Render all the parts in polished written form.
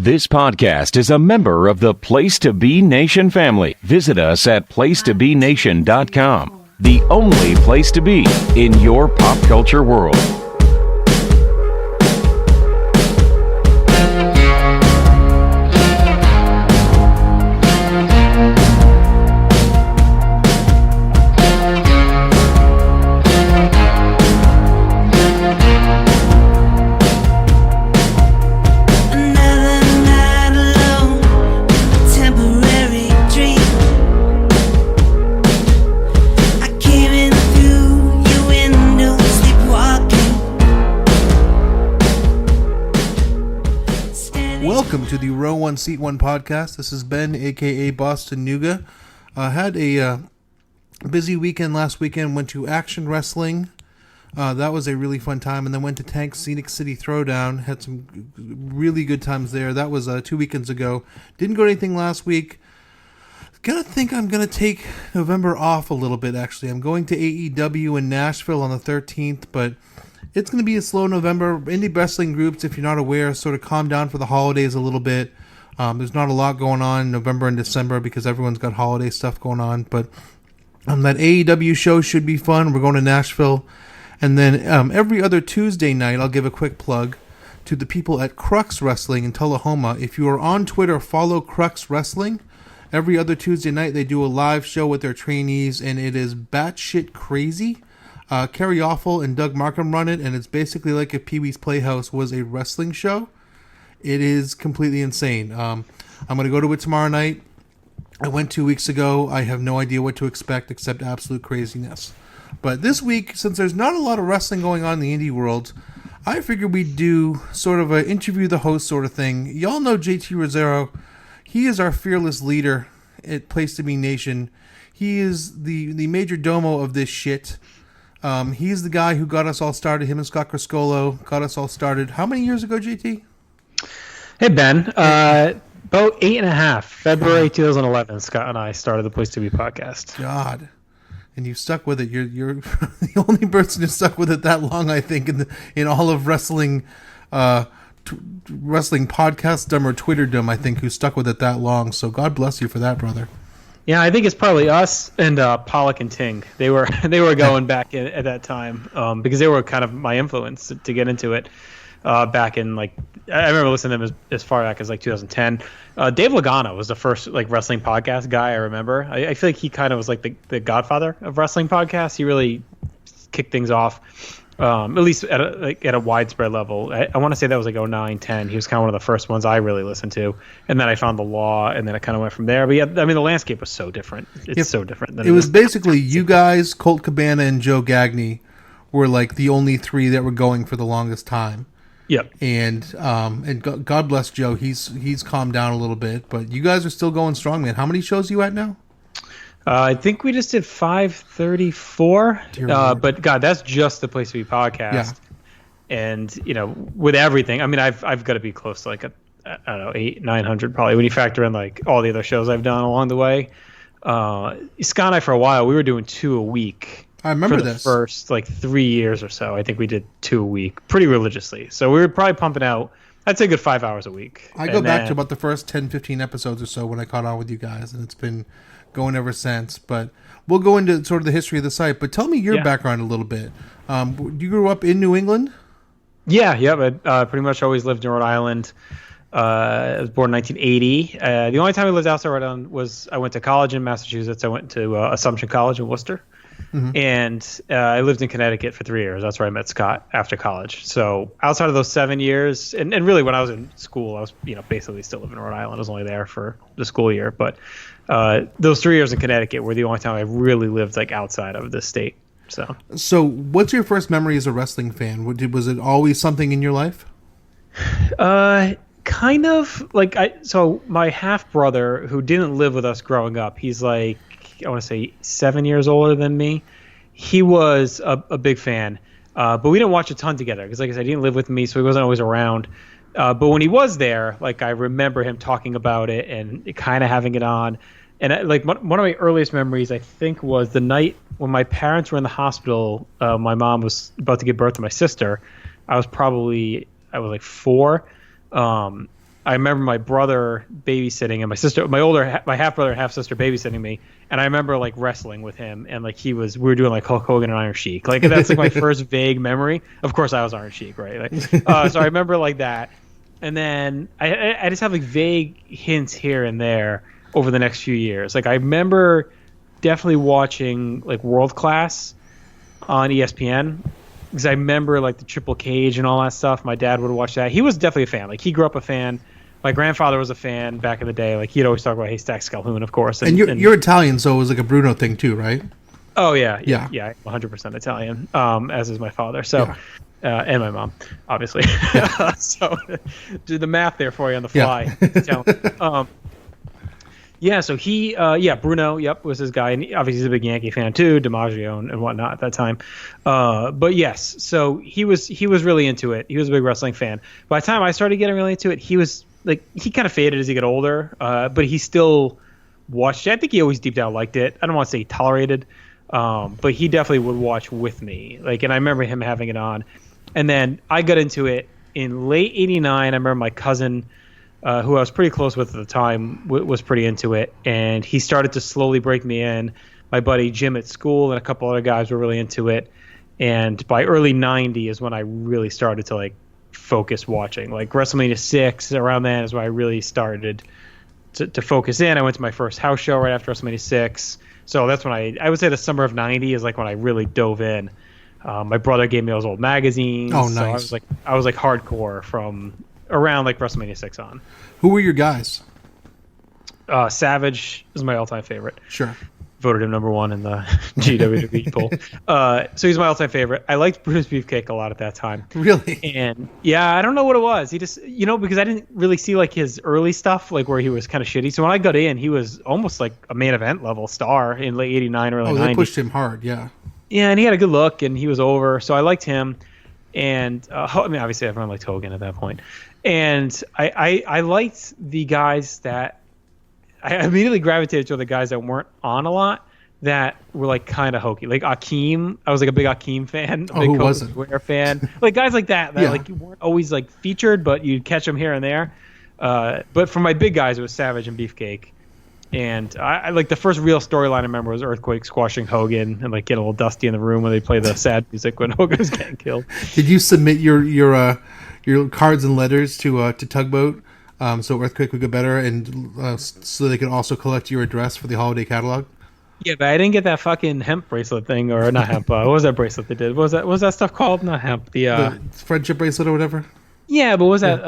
This podcast is a member of the Place to Be Nation family. Visit us at placetobenation.com, the only place to be in your pop culture world. Welcome to the Row 1 Seat 1 podcast. This is Ben, aka Boston Nuga. Had a busy weekend last weekend. Went to Action Wrestling. That was a really fun time. And then went to Tank Scenic City Throwdown. Had some really good times there. That was 2 weekends ago. Didn't go to anything last week. Gonna think I'm gonna take November off a little bit, actually. I'm going to AEW in Nashville on the 13th, but it's going to be a slow November. Indie wrestling groups, if you're not aware, sort of calm down for the holidays a little bit. There's not a lot going on in November and December because everyone's got holiday stuff going on. But that AEW show should be fun. We're going to Nashville. And then every other Tuesday night, I'll give a quick plug to the people at Crux Wrestling in Tullahoma. If you are on Twitter, follow Crux Wrestling. Every other Tuesday night, they do a live show with their trainees, and it is batshit crazy. Kerry Awful and Doug Markham run it, and it's basically like if Pee-wee's Playhouse was a wrestling show. It is completely insane. I'm going to go to it tomorrow night. I went 2 weeks ago. I have no idea what to expect except absolute craziness. But this week, since there's not a lot of wrestling going on in the indie world, I figured we'd do sort of an interview the host sort of thing. Y'all know JT Rozzero. He is our fearless leader at Place to Be Nation. He is the majordomo of this shit. He's the guy who got us all started. Him and Scott Criscolo got us all started. How many years ago, JT? Hey, Ben. About 8.5. February 2011, Scott and I started the Place to Be podcast. God. And you stuck with it. You're the only person who stuck with it that long, I think, in all of wrestling wrestling podcastdom or Twitterdom, I think, who stuck with it that long. So God bless you for that, brother. Yeah, I think it's probably us and Pollock and Ting. They were going back at that time because they were kind of my influence to get into it back in, like, I remember listening to them as far back as like 2010. Dave Lagana was the first like wrestling podcast guy I remember. I feel like he kind of was like the godfather of wrestling podcasts. He really kicked things off. At least at a widespread level. I want to say that was like 09, 10. He was kind of one of the first ones I really listened to. And then I found The Law, and then it kind of went from there. But yeah, I mean, the landscape was so different. It's so different. It was basically you guys, Colt Cabana, and Joe Gagney were like the only three that were going for the longest time. Yep. And God bless Joe. He's calmed down a little bit. But you guys are still going strong, man. How many shows are you at now? I think we just did 534, but God, that's just the Place to Be podcast. Yeah. And with everything, I mean, I've got to be close to like I don't know, 800-900 probably when you factor in like all the other shows I've done along the way. Scott and I, for a while, we were doing 2 a week. I remember for the first like 3 years or so. I think we did 2 a week pretty religiously. So we were probably pumping out, I'd say, a good 5 hours a week. I go back to about the first 10-15 episodes or so when I caught on with you guys, and it's been going ever since. But we'll go into sort of the history of the site. But tell me your background a little bit. You grew up in New England? Yeah. I pretty much always lived in Rhode Island. I was born in 1980. The only time I lived outside Rhode Island was I went to college in Massachusetts. I went to Assumption College in Worcester. Mm-hmm. And I lived in Connecticut for 3 years. That's where I met Scott after college. So outside of those 7 years, and really when I was in school, I was basically still living in Rhode Island. I was only there for the school year. But those 3 years in Connecticut were the only time I really lived like outside of the state. So what's your first memory as a wrestling fan? Was it always something in your life? Kind of like so my half brother, who didn't live with us growing up, he's like, I want to say 7 years older than me. He was a big fan, but we didn't watch a ton together because, like I said, he didn't live with me, so he wasn't always around. But when he was there, like, I remember him talking about it and kind of having it on. And like one of my earliest memories, I think, was the night when my parents were in the hospital. My mom was about to give birth to my sister. I was like 4. I remember my brother babysitting and my half brother, half sister babysitting me, and I remember like wrestling with him, and like we were doing like Hulk Hogan and Iron Sheik, like that's like my first vague memory. Of course, I was Iron Sheik, right? Like, so I remember like that, and then I just have like vague hints here and there over the next few years. Like I remember definitely watching like World Class on ESPN. Because I remember like the Triple Cage and all that stuff. My dad would watch that. He was definitely a fan. Like he grew up a fan. My grandfather was a fan back in the day. Like he'd always talk about Haystack Calhoun, of course. And you're Italian, so it was like a Bruno thing too, right? Oh yeah. 100% Italian. As is my father. So, and my mom, obviously. Yeah. So, do the math there for you on the fly. Yeah. So he, Bruno, was his guy, and obviously he's a big Yankee fan too, DiMaggio and whatnot at that time. But yes, so he was really into it. He was a big wrestling fan. By the time I started getting really into it, he was like, he kind of faded as he got older, but he still watched it. I think he always deep down liked it. I don't want to say he tolerated, but he definitely would watch with me. Like, and I remember him having it on. And then I got into it in late '89. I remember my cousin, who I was pretty close with at the time, was pretty into it, and he started to slowly break me in. My buddy Jim at school and a couple other guys were really into it, and by early '90 is when I really started to like focus watching. Like WrestleMania 6, around then is when I really started to focus in. I went to my first house show right after WrestleMania 6, so that's when I would say the summer of '90 is like when I really dove in. My brother gave me those old magazines. Oh, nice. So I was like hardcore from around like WrestleMania 6 on. Who were your guys? Savage is my all-time favorite. Sure. Voted him number one in the GWW poll. So he's my all-time favorite. I liked Brutus Beefcake a lot at that time. Really? And yeah, I don't know what it was. He just, because I didn't really see like his early stuff, like where he was kind of shitty. So when I got in, he was almost like a main event level star in late '89, early '90. They pushed him hard, yeah. Yeah, and he had a good look, and he was over. So I liked him. And I mean, obviously everyone liked Hogan at that point. And I liked the guys that I immediately gravitated to, the guys that weren't on a lot, that were like kind of hokey. Like Akeem, I was like a big Akeem fan, a big who wasn't? Square fan. Like guys like that Yeah. like you weren't always like featured, but you'd catch them here and there. But for my big guys, it was Savage and Beefcake. And I like the first real storyline I remember was Earthquake squashing Hogan and like getting a little dusty in the room when they play the sad music when Hogan was getting killed. Did you submit your cards and letters to Tugboat so Earthquake would get better, and so they could also collect your address for the holiday catalog? Yeah, but I didn't get that fucking hemp bracelet thing, or not hemp. What was that bracelet they did? What was that stuff called? Not hemp. The friendship bracelet or whatever. Yeah, but what was that?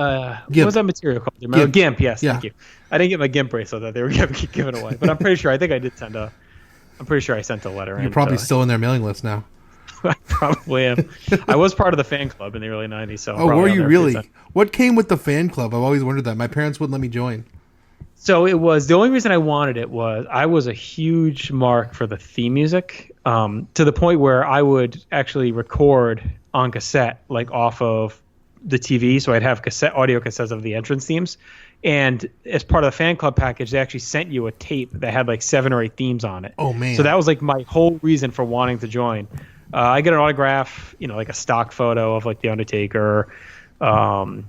What was that material called? Gimp. Yes, yeah. Thank you. I didn't get my Gimp bracelet that they were giving away, but I'm pretty sure. I think I did send a. I'm pretty sure I sent a letter. You're probably still in their mailing list now. I probably am. I was part of the fan club in the early '90s. So were you really? What came with the fan club? I've always wondered that. My parents wouldn't let me join. So it was, the only reason I wanted it was I was a huge mark for the theme music, to the point where I would actually record on cassette, like off of the TV. So I'd have audio cassettes of the entrance themes. And as part of the fan club package, they actually sent you a tape that had like 7 or 8 themes on it. Oh, man. So that was like my whole reason for wanting to join. I get an autograph, like a stock photo of like The Undertaker. I'm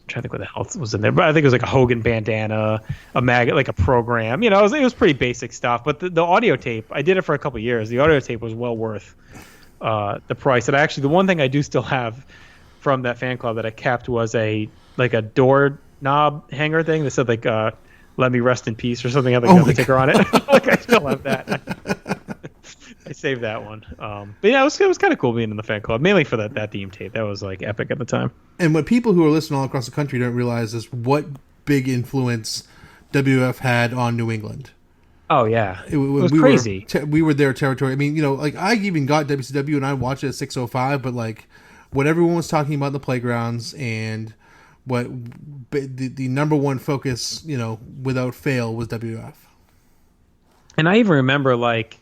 trying to think what the hell was in there, but I think it was like a Hogan bandana, like a program. It was pretty basic stuff. But the audio tape, I did it for a couple of years. The audio tape was well worth the price. And actually, the one thing I do still have from that fan club that I kept was a door knob hanger thing that said like "Let me rest in peace" or something. Had like Undertaker on it. Like I still have that. I saved that one. But yeah, it was kind of cool being in the fan club, mainly for that theme tape. That was like epic at the time. And what people who are listening all across the country don't realize is what big influence WF had on New England. Oh yeah, it was crazy. We were their territory. I mean, like I even got WCW and I watched it at 6:05, but like what everyone was talking about in the playgrounds and what the number one focus, without fail, was WF. And I even remember like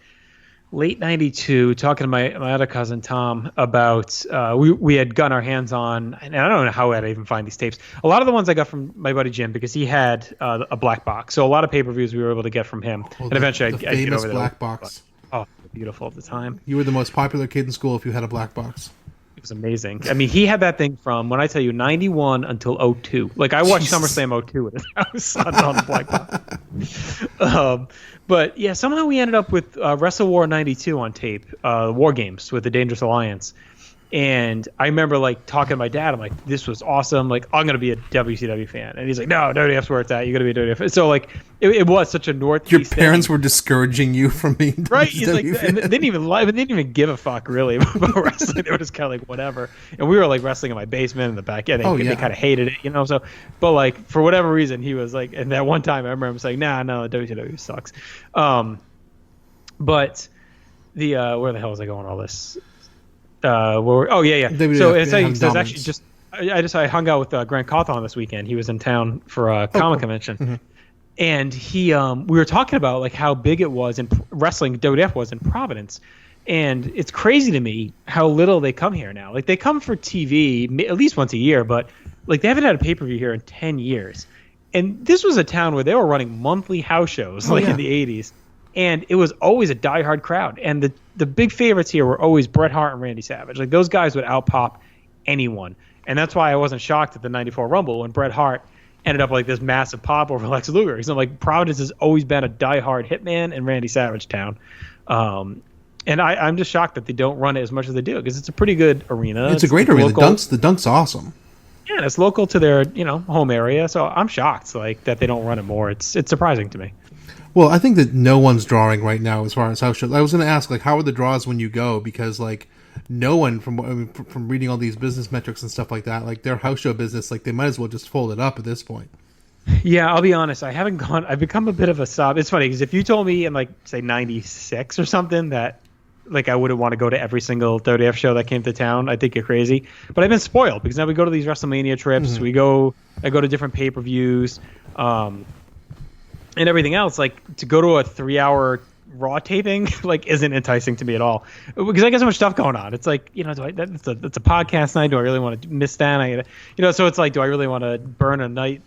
late '92 talking to my other cousin Tom about we had gotten our hands on, and I don't know how I'd even find these tapes. A lot of the ones I got from my buddy Jim because he had a black box, so a lot of pay-per-views we were able to get from him. Well, and eventually, the I'd get famous over black box. Oh, beautiful at the time. You were the most popular kid in school if you had a black box. It was amazing. I mean, he had that thing from, when I tell you, 91 until '02. Like, I watched SummerSlam '02 at his house on the Black Box. But, yeah, somehow we ended up with Wrestle War 92 on tape, War Games with the Dangerous Alliance. And I remember, like, talking to my dad. I'm like, this was awesome. Like, I'm going to be a WCW fan. And he's like, no, WWF's where it's at. You're going to be a WWF. So, like, it was such a Northeast Your parents thing. were discouraging you from being Right? WCW He's like, and they didn't even give a fuck, really, about wrestling. They were just kind of like, whatever. And we were, like, wrestling in my basement in the back. Yeah, they kind of hated it, you know? So, but, like, for whatever reason, he was like, and that one time I remember him saying, nah, no, WCW sucks. But the, where the hell was I going with all this? So it's actually just I hung out with Grant Cawthon this weekend. He was in town for a comic convention, and we were talking about like how big it was in wrestling. WWF was in Providence, and it's crazy to me how little they come here now. Like they come for TV at least once a year, but like they haven't had a pay-per-view here in 10 years. And this was a town where they were running monthly house shows in the 80s. And it was always a diehard crowd. And the big favorites here were always Bret Hart and Randy Savage. Like, those guys would outpop anyone. And that's why I wasn't shocked at the 94 Rumble when Bret Hart ended up like this massive pop over Lex Luger. Because I'm like, Providence has always been a diehard Hitman and Randy Savage town. And I'm just shocked that they don't run it as much as they do. Because it's a pretty good arena. It's a great arena. The Dunk's awesome. Yeah, and it's local to their, home area. So I'm shocked like that they don't run it more. It's surprising to me. Well, I think that no one's drawing right now as far as house shows. I was going to ask, like, how are the draws when you go? Because, like, no one from reading all these business metrics and stuff like that, like, their house show business, like, they might as well just fold it up at this point. Yeah, I'll be honest. I haven't gone. I've become a bit of a sob. It's funny because if you told me in, like, say, 96 or something that, like, I wouldn't want to go to every single WWF show that came to town, I think you're crazy. But I've been spoiled because now we go to these WrestleMania trips. I go to different pay-per-views. And everything else, like to go to a 3-hour Raw taping, like isn't enticing to me at all because I got so much stuff going on. It's like it's a podcast night. Do I really want to miss that? So it's like, do I really want to burn a night,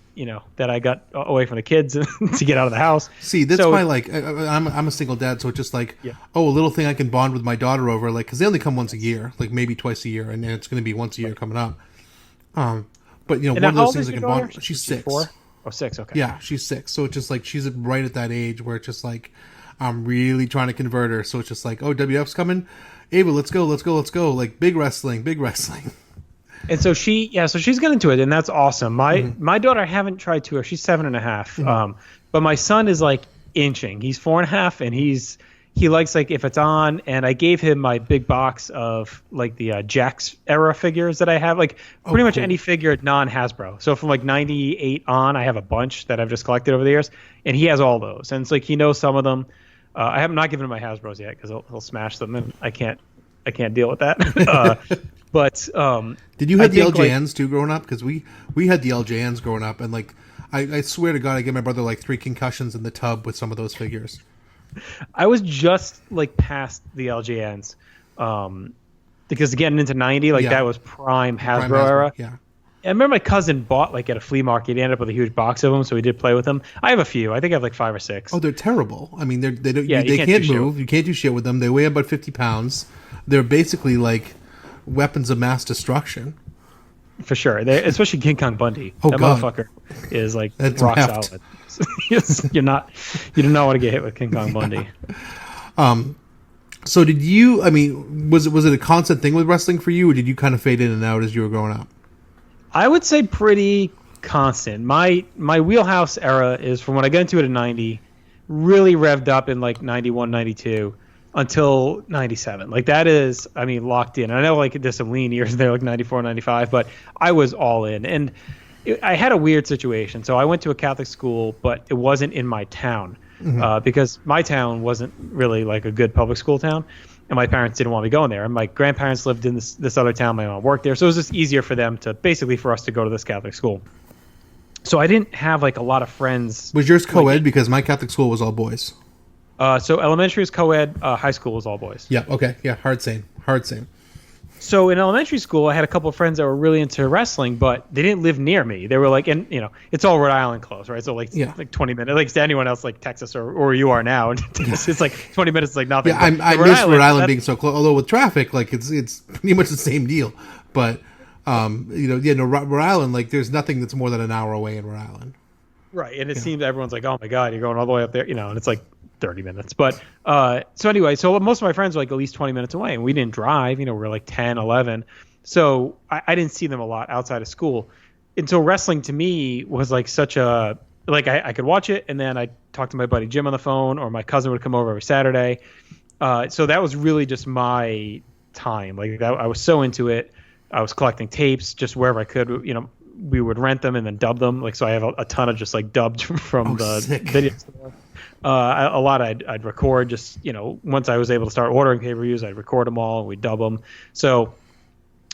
that I got away from the kids to get out of the house? See, that's why I'm a single dad, so it's just like a little thing I can bond with my daughter over, like because they only come once a year, like maybe twice a year, and it's going to be once a year coming up. But one of those things I can bond. She's 6. 4? Oh, 6, okay. Yeah, she's 6. So it's just like she's right at that age where it's just like I'm really trying to convert her. So it's just like, oh, WF's coming. Ava, let's go. Like big wrestling. And so she's getting into it, and that's awesome. My daughter, I haven't tried to her. She's 7.5. But my son is like inching. He's 4.5, and he likes like if it's on, and I gave him my big box of like the Jax era figures that I have, like pretty much any figure non-Hasbro. So from like 98 on, I have a bunch that I've just collected over the years, and he has all those. And it's like he knows some of them. I have not given him my Hasbros yet because he'll smash them, and I can't deal with that. But did you have the LJNs too growing up? Because we had the LJNs growing up, and like I swear to God, I gave my brother like 3 concussions in the tub with some of those figures. I was just like past the LJNs, because getting into 90, that was prime Hasbro era. Yeah. I remember my cousin bought like at a flea market. He ended up with a huge box of them, so we did play with them. I have a few. I think I have like 5 or 6. Oh, they're terrible. I mean, they can't move. You can't do shit with them. They weigh about 50 pounds. They're basically like weapons of mass destruction. For sure, especially King Kong Bundy. Oh, that God. motherfucker is like That's rock heft. solid. You do not want to get hit with King Kong Bundy. So did you? I mean, was it a constant thing with wrestling for you, or did you kind of fade in and out as you were growing up? I would say pretty constant. My wheelhouse era is from when I got into it in 90, really revved up in like 91, 92 until 97. Like that is, I mean, locked in. I know like there's some lean years there, like 94, 95, but I was all in. And I had a weird situation. So I went to a Catholic school, but it wasn't in my town, because my town wasn't really like a good public school town. And my parents didn't want me going there. And my grandparents lived in this other town. My mom worked there. So it was just easier for them to basically for us to go to this Catholic school. So I didn't have like a lot of friends. Was yours co-ed? Because my Catholic school was all boys. So elementary was co-ed. High school was all boys. Yeah. Okay. Yeah. Hard same. So in elementary school, I had a couple of friends that were really into wrestling, but they didn't live near me. They were like, and it's all Rhode Island close, right? So like 20 minutes, like to anyone else, like Texas or where you are now, it's like 20 minutes, like nothing. Yeah, I miss Rhode Island being so close. Although with traffic, like it's pretty much the same deal. But Rhode Island, like there's nothing that's more than an hour away in Rhode Island. Right, and it seems everyone's like, oh my god, you're going all the way up there, and it's like 30 minutes. But so anyway, so most of my friends were like at least 20 minutes away, and we didn't drive. We were like 10, 11. So I didn't see them a lot outside of school. And so wrestling to me was like such a, like I could watch it, and then I'd talk to my buddy Jim on the phone, or my cousin would come over every Saturday. So that was really just my time. Like I was so into it. I was collecting tapes just wherever I could. We would rent them and then dub them. Like, so I have a ton of just like dubbed from sick. video store. A lot I'd record just, once I was able to start ordering pay-per-views, I'd record them all and we'd dub them. So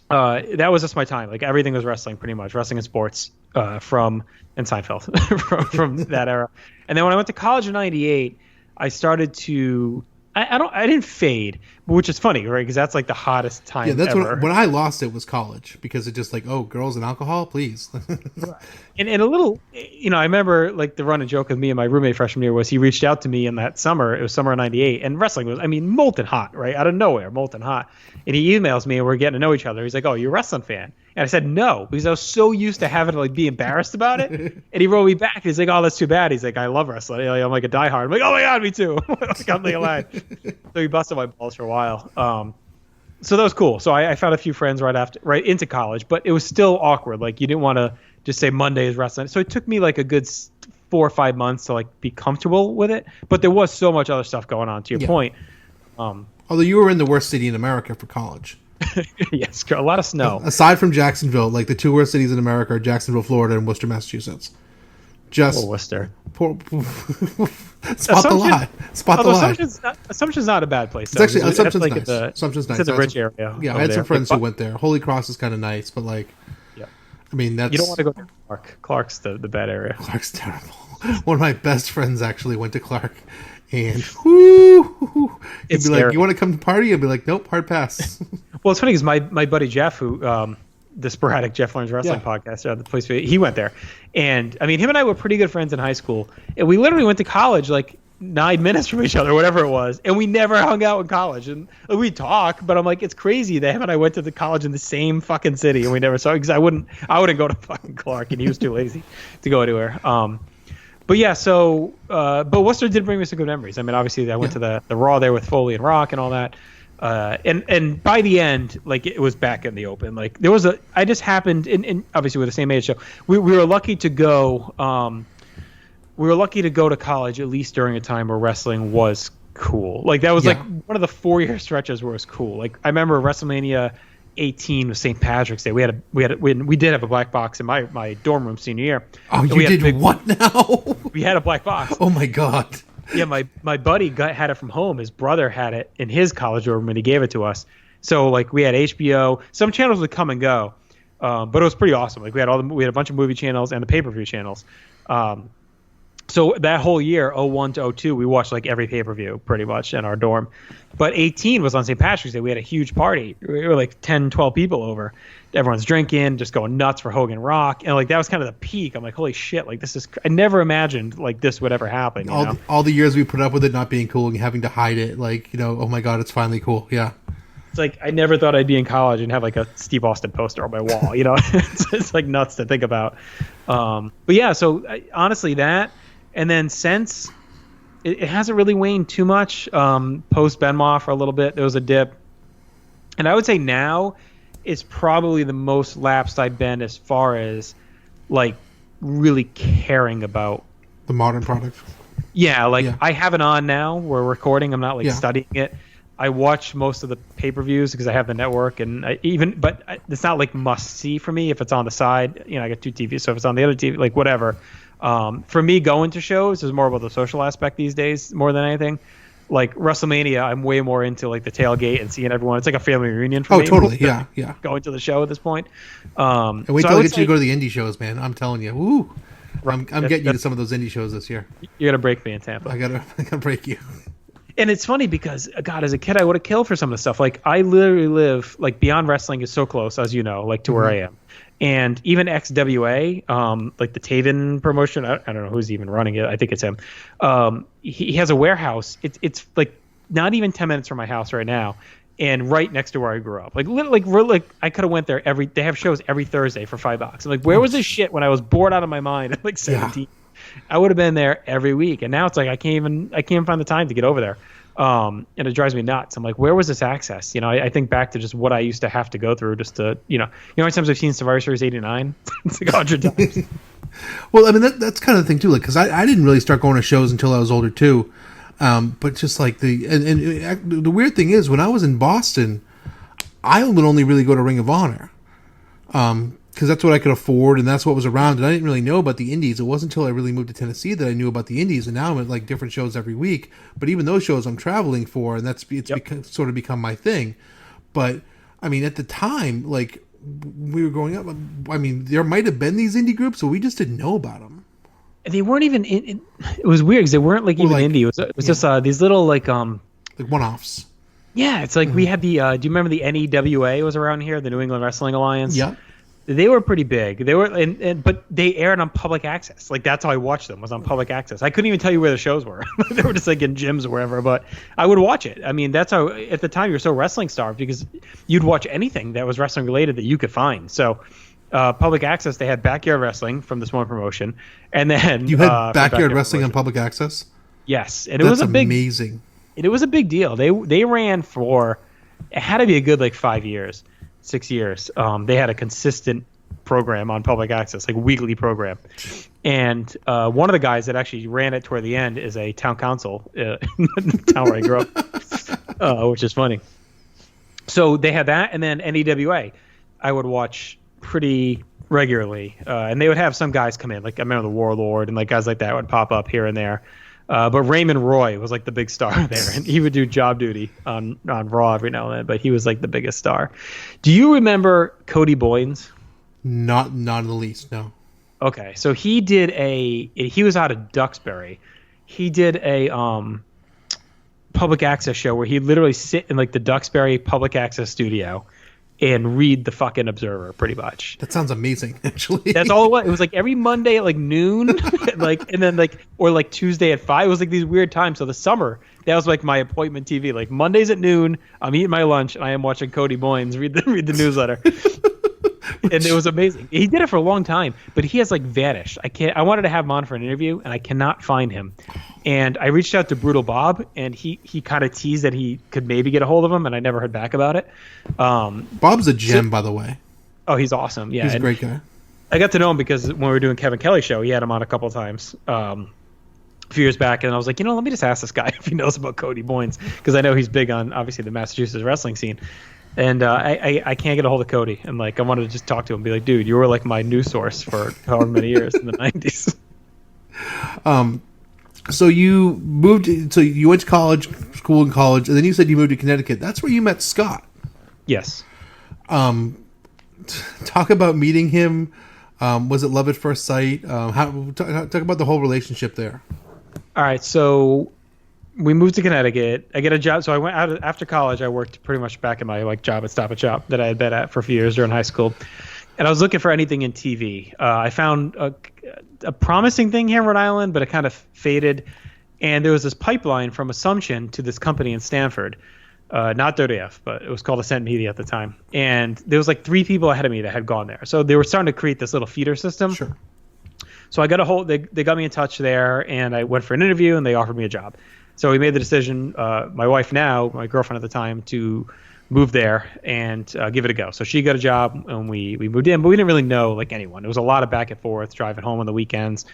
that was just my time. Like everything was wrestling pretty much, wrestling and sports and Seinfeld from that era. And then when I went to college in 98, I started to, I didn't fade, which is funny, right? Because that's like the hottest time Yeah, that's ever. when I lost it was college, because it just like, oh, girls and alcohol, please. Right. And a little, I remember like the running joke with me and my roommate freshman year was he reached out to me in that summer. It was summer of 98, and wrestling was, molten hot, right? Out of nowhere, molten hot. And he emails me and we're getting to know each other. He's like, oh, you're a wrestling fan? And I said, no, because I was so used to having to like be embarrassed about it. And he wrote me back. He's like, oh, that's too bad. He's like, I love wrestling. I'm like a diehard. I'm like, oh my God, me too. Like, I'm like alive. So he busted my balls for a while. So that was cool. So I found a few friends right into college, but it was still awkward. Like you didn't want to just say Monday is wrestling. So it took me like a good 4 or 5 months to like be comfortable with it. But there was so much other stuff going on, to your point. Although you were in the worst city in America for college. Yes, a lot of snow. Aside from Jacksonville, like the two worst cities in America are Jacksonville, Florida, and Worcester, Massachusetts. Just Worcester. Spot the lie. Assumption's not a bad place. It's actually Assumption's like nice. Assumption's nice. It's a rich area. Yeah, I had some friends who went there. Holy Cross is kind of nice, but like, yeah. That's, you don't want to go to Clark. Clark's the bad area. Clark's terrible. One of my best friends actually went to Clark, and he'd be scary. like, "You want to come to party?" I'd be like, "Nope, hard pass." Well, it's funny because my buddy Jeff, who the sporadic Jeff Learns Wrestling podcast, the place he went there, and him and I were pretty good friends in high school, and we literally went to college like 9 minutes from each other, whatever it was, and we never hung out in college, and we'd talk, but I'm like, it's crazy that him and I went to the college in the same fucking city, and we never saw, because I wouldn't go to fucking Clark, and he was too lazy to go anywhere. But yeah, so but Worcester did bring me some good memories. Obviously I went to the Raw there with Foley and Rock and all that. And by the end, like it was back in the open. Like there was I just happened in obviously we're the same age, so we were lucky to go. We were lucky to go to college at least during a time where wrestling was cool. Like that was like one of the 4-year stretches where it was cool. Like I remember WrestleMania 18 was St. Patrick's Day. We did have a black box in my dorm room senior year. Oh, you did what now? We had a black box. Oh my God. Yeah, my buddy had it from home. His brother had it in his college room and he gave it to us. So like we had HBO. Some channels would come and go, but it was pretty awesome. Like we had a bunch of movie channels and the pay-per-view channels. So that whole year, 01 to 02, we watched like every pay-per-view pretty much in our dorm. But 18 was on St. Patrick's Day. We had a huge party. We were like 10, 12 people over. Everyone's drinking, just going nuts for Hogan Rock. And like that was kind of the peak. I'm like, holy shit, like this is – I never imagined like this would ever happen. All the years we put up with it not being cool and having to hide it, like, oh my God, it's finally cool. Yeah. It's like I never thought I'd be in college and have like a Steve Austin poster on my wall. It's like nuts to think about. But yeah, so honestly that – and then since it hasn't really waned too much, post Benoit for a little bit, there was a dip. And I would say now is probably the most lapsed I've been as far as like really caring about the modern product. Yeah, I have it on now. We're recording. I'm not like studying it. I watch most of the pay-per-views because I have the network, and but it's not like must see for me if it's on the side. I got 2 TVs, so if it's on the other TV, like whatever. For me, going to shows is more about the social aspect these days more than anything. Like WrestleMania, I'm way more into like the tailgate and seeing everyone. It's like a family reunion for me. Oh, totally. Yeah. Going to the show at this point. And wait till I get you to go to the indie shows, man. I'm telling you. Woo. I'm getting you to some of those indie shows this year. You're gonna break me in Tampa. I gotta break you. And it's funny because, God, as a kid, I would have killed for some of the stuff. Like, I literally live, like, Beyond Wrestling is so close, as you know, like, to where I am. And even XWA, like the Taven promotion, I don't know who's even running it. I think it's him. He has a warehouse. It's like not even 10 minutes from my house right now, and right next to where I grew up. Like, literally, I could have went there they have shows every Thursday for $5. I'm like, where was this shit when I was bored out of my mind at like 17? Yeah. I would have been there every week, and now it's like I can't even find the time to get over there. And it drives me nuts. I'm like, where was this access? I think back to just what I used to have to go through just to, how many times I've seen Survivor Series 89? It's like 100 times. Well, I mean, that's kind of the thing too, like, because I didn't really start going to shows until I was older too. But just like and the weird thing is, when I was in Boston, I would only really go to Ring of Honor. Because that's what I could afford, and that's what was around, and I didn't really know about the indies. It wasn't until I really moved to Tennessee that I knew about the indies, and now I'm at like different shows every week. But even those shows I'm traveling for, and sort of become my thing. But I mean, at the time, like we were growing up, I mean, there might have been these indie groups, but we just didn't know about them. They weren't even. It was weird because they weren't like even indie. It was just these little like one-offs. Yeah, it's like we had the. Do you remember the NEWA was around here, the New England Wrestling Alliance? Yeah. They were pretty big. They were, but they aired on public access. Like that's how I watched them, was on public access. I couldn't even tell you where the shows were. They were just like in gyms or wherever. But I would watch it. I mean, that's how at the time you're so wrestling starved because you'd watch anything that was wrestling related that you could find. So public access, they had Backyard Wrestling from this one promotion, and then you had Backyard Wrestling on public access. Yes, and it was amazing. And it was a big deal. They ran for it had to be a good like 5 years. 6 years. They had a consistent program on public access, like weekly program. And one of the guys that actually ran it toward the end is a town council in the town where I grew up, which is funny. So they had that, and then NEWA I would watch pretty regularly. And they would have some guys come in, like I remember the Warlord and like guys like that would pop up here and there. But Raymond Roy was like the big star there, and he would do job duty on Raw every now and then. But he was like the biggest star. Do you remember Cody Boynes? Not in the least, no. Okay, so he was out of Duxbury. He did a public access show where he'd literally sit in like the Duxbury public access studio and read the fucking Observer, pretty much. That sounds amazing, actually. That's all it was. It was like every Monday at like noon, and then or like Tuesday at 5. It was like these weird times. So the summer, that was like my appointment TV. Like Mondays at noon, I'm eating my lunch and I am watching Cody Boynes read the newsletter. And it was amazing. He did it for a long time, but he has like vanished. I wanted to have him on for an interview, and I cannot find him. And I reached out to Brutal Bob, and he kind of teased that he could maybe get a hold of him, and I never heard back about it. Bob's a gem, by the way. Oh, he's awesome. Yeah, he's a great guy. I got to know him because when we were doing Kevin Kelly's show, he had him on a couple of times a few years back, and I was like, let me just ask this guy if he knows about Cody Boynes, because I know he's big on obviously the Massachusetts wrestling scene. And I can't get a hold of Cody. And like I wanted to just talk to him and be like, dude, you were like my news source for however many years in the 90s. So you moved. So you went to school in college, and then you said you moved to Connecticut. That's where you met Scott. Yes. Talk about meeting him. Was it love at first sight? Talk about the whole relationship there. All right. So we moved to Connecticut. I get a job. So I went out after college. I worked pretty much back in my like job at Stop and Shop that I had been at for a few years during high school. And I was looking for anything in TV. I found a promising thing here in Rhode Island, but it kind of faded. And there was this pipeline from Assumption to this company in Stamford. Not Dirty F, but it was called Ascent Media at the time. And there was like 3 people ahead of me that had gone there. So they were starting to create this little feeder system. Sure. So I got they got me in touch there, and I went for an interview, and they offered me a job. So we made the decision, my wife now, my girlfriend at the time, to move there and give it a go. So she got a job, and we moved in, but we didn't really know like anyone. It was a lot of back and forth, driving home on the weekends.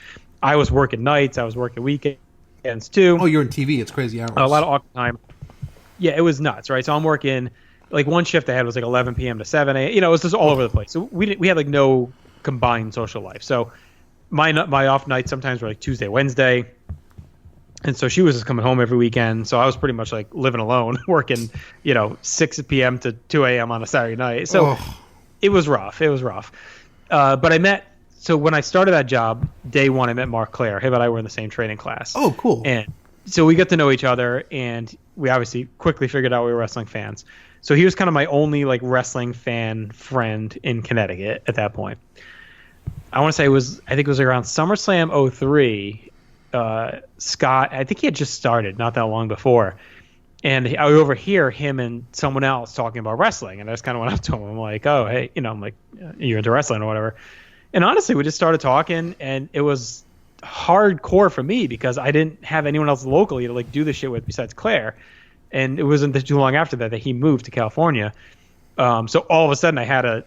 I was working nights. I was working weekends too. Oh, you're in TV. It's crazy hours. A lot of awkward time. Yeah, it was nuts, right? So I'm working, like one shift I had was like 11 p.m. to 7 a.m. It was just all over the place. So we had like no combined social life. So my off nights sometimes were like Tuesday, Wednesday. And so she was just coming home every weekend. So I was pretty much like living alone, working, 6 p.m. to 2 a.m. on a Saturday night. So It was rough. But so when I started that job, day one, I met Mark Clare. Him and I were in the same training class. Oh, cool. And so we got to know each other, and we obviously quickly figured out we were wrestling fans. So he was kind of my only like wrestling fan friend in Connecticut at that point. I want to say I think it was around SummerSlam 03. Scott, I think he had just started not that long before. And I would overhear him and someone else talking about wrestling. And I just kind of went up to him. I'm like, oh, hey, I'm like, you're into wrestling or whatever. And honestly, we just started talking, and it was hardcore for me because I didn't have anyone else locally to like do this shit with besides Claire. And it wasn't too long after that he moved to California. So all of a sudden I had a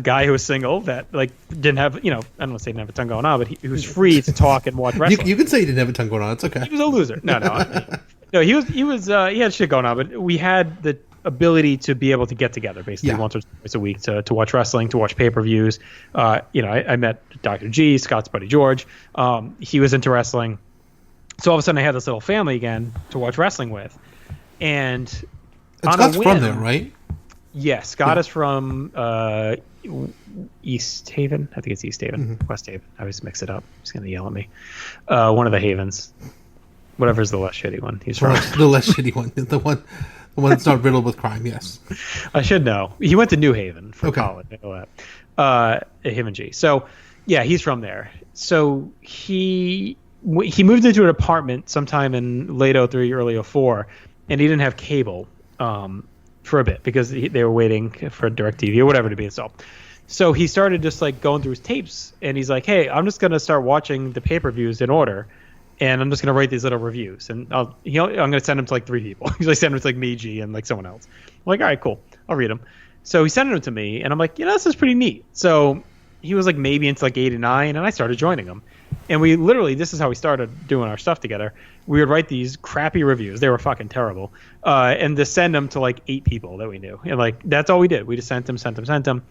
guy who was single that like didn't have, I don't want to say didn't have a ton going on, but he was free to talk and watch wrestling. You can say he didn't have a ton going on. It's okay. He was a loser. No, he had shit going on, but we had the ability to be able to get together basically once or twice a week to watch wrestling, to watch pay-per-views. I met Dr. G, Scott's buddy George. He was into wrestling. So all of a sudden I had this little family again to watch wrestling with. And Scott's from there, right? Yes, Scott is from East Haven. I think it's East Haven, West Haven. I always mix it up. He's going to yell at me. One of the Havens. Whatever's the less shitty one. He's from. The less shitty one. The one that's not riddled with crime, yes. I should know. He went to New Haven for college. I know that. Haven G. So, yeah, he's from there. So he moved into an apartment sometime in late 03, early 04, and he didn't have cable for a bit because they were waiting for DirecTV or whatever to be installed. So he started just like going through his tapes, and he's like, hey, I'm just going to start watching the pay-per-views in order, and I'm just going to write these little reviews. And I'm going to send them to like 3 people. He's like, send them to like me, G, and like someone else. I'm like, all right, cool. I'll read them. So he sent them to me, and I'm like, this is pretty neat. So he was like maybe into like 8 and 9, and I started joining him. And we literally, this is how we started doing our stuff together. We would write these crappy reviews. They were fucking terrible. And to send them to like 8 people that we knew. And like, that's all we did. We just sent them.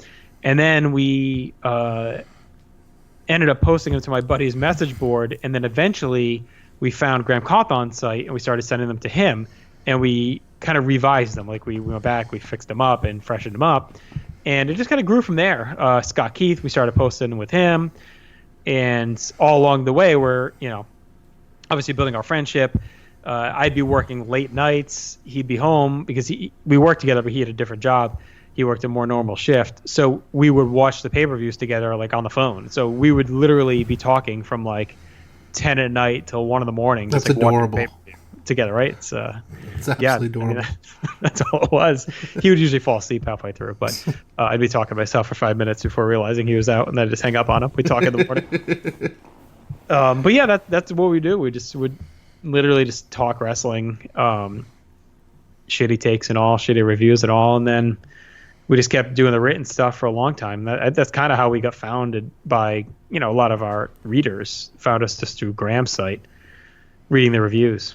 And then we ended up posting them to my buddy's message board. And then eventually we found Graham Cawthon's site and we started sending them to him. And we kind of revised them. Like we went back, we fixed them up and freshened them up. And it just kind of grew from there. Scott Keith, we started posting with him. And all along the way, we're, obviously building our friendship. I'd be working late nights. He'd be home because we worked together, but he had a different job. He worked a more normal shift. So we would watch the pay-per-views together, like on the phone. So we would literally be talking from like 10 at night till 1 in the morning. That's just, like, adorable. Together, right? It's absolutely adorable. That's all it was. He would usually fall asleep halfway through, but I'd be talking to myself for 5 minutes before realizing he was out, and then I'd just hang up on him. We'd talk in the morning. But yeah, that's what we do. We just would literally just talk wrestling, shitty takes and all, shitty reviews and all, and then we just kept doing the written stuff for a long time. That's kind of how we got founded by, a lot of our readers found us just through Graham's site, reading the reviews.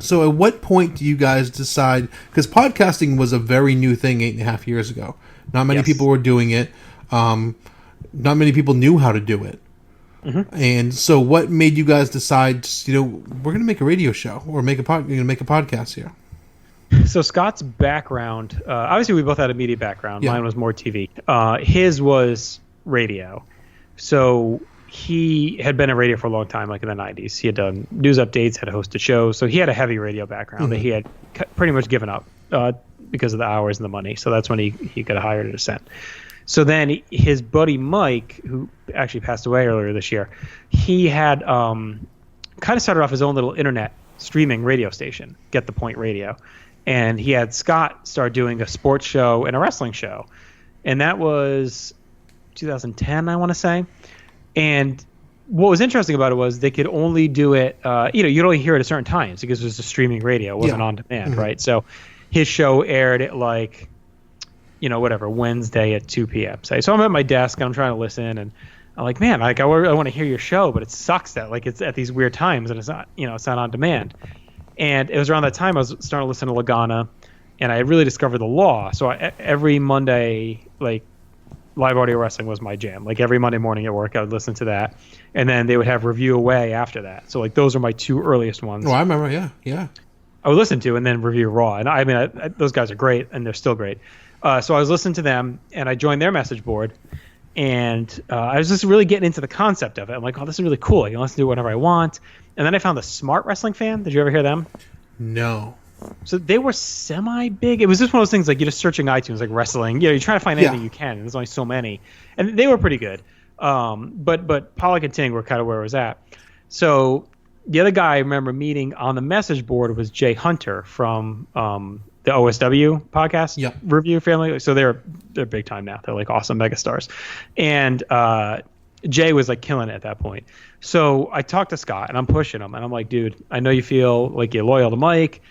So at what point do you guys decide, because podcasting was a very new thing 8.5 years ago. Not many people were doing it. Not many people knew how to do it. Mm-hmm. And so what made you guys decide, we're going to make a radio show or make a podcast here? So Scott's background, obviously we both had a media background. Yeah. Mine was more TV. His was radio. So he had been in radio for a long time, like in the 90s. He had done news updates, had hosted shows. So he had a heavy radio background that he had pretty much given up because of the hours and the money. So that's when he got hired at Ascent. So then his buddy Mike, who actually passed away earlier this year, he had kind of started off his own little internet streaming radio station, Get the Point Radio. And he had Scott start doing a sports show and a wrestling show. And that was 2010, I want to say. And what was interesting about it was they could only do it, you'd only hear it at certain times because it was a streaming radio. It wasn't on demand, right? So his show aired at like, Wednesday at 2 p.m. So I'm at my desk and I'm trying to listen and I'm like, man, I want to hear your show, but it sucks that like it's at these weird times and it's not, it's not on demand. And it was around that time I was starting to listen to Lagana and I really discovered the Law. So every Monday, like, live audio wrestling was my jam. Like every Monday morning at work, I would listen to that, and then they would have Review Away after that. So like those are my 2 earliest ones. Oh, I remember, yeah. I would listen to and then Review Raw, and I mean those guys are great, and they're still great. So I was listening to them, and I joined their message board, And I was just really getting into the concept of it. I'm like, oh, this is really cool. I can listen to it whenever I want. And then I found the Smart Wrestling Fan. Did you ever hear them? No. So they were semi-big. It was just one of those things like you're just searching iTunes, like wrestling. You're trying to find anything you can. And there's only so many. And they were pretty good. But Pollock and Ting were kind of where it was at. So the other guy I remember meeting on the message board was Jay Hunter from the OSW podcast review family. So they're big time now. They're like awesome megastars. And Jay was like killing it at that point. So I talked to Scott and I'm pushing him and I'm like, dude, I know you feel like you're loyal to Mike.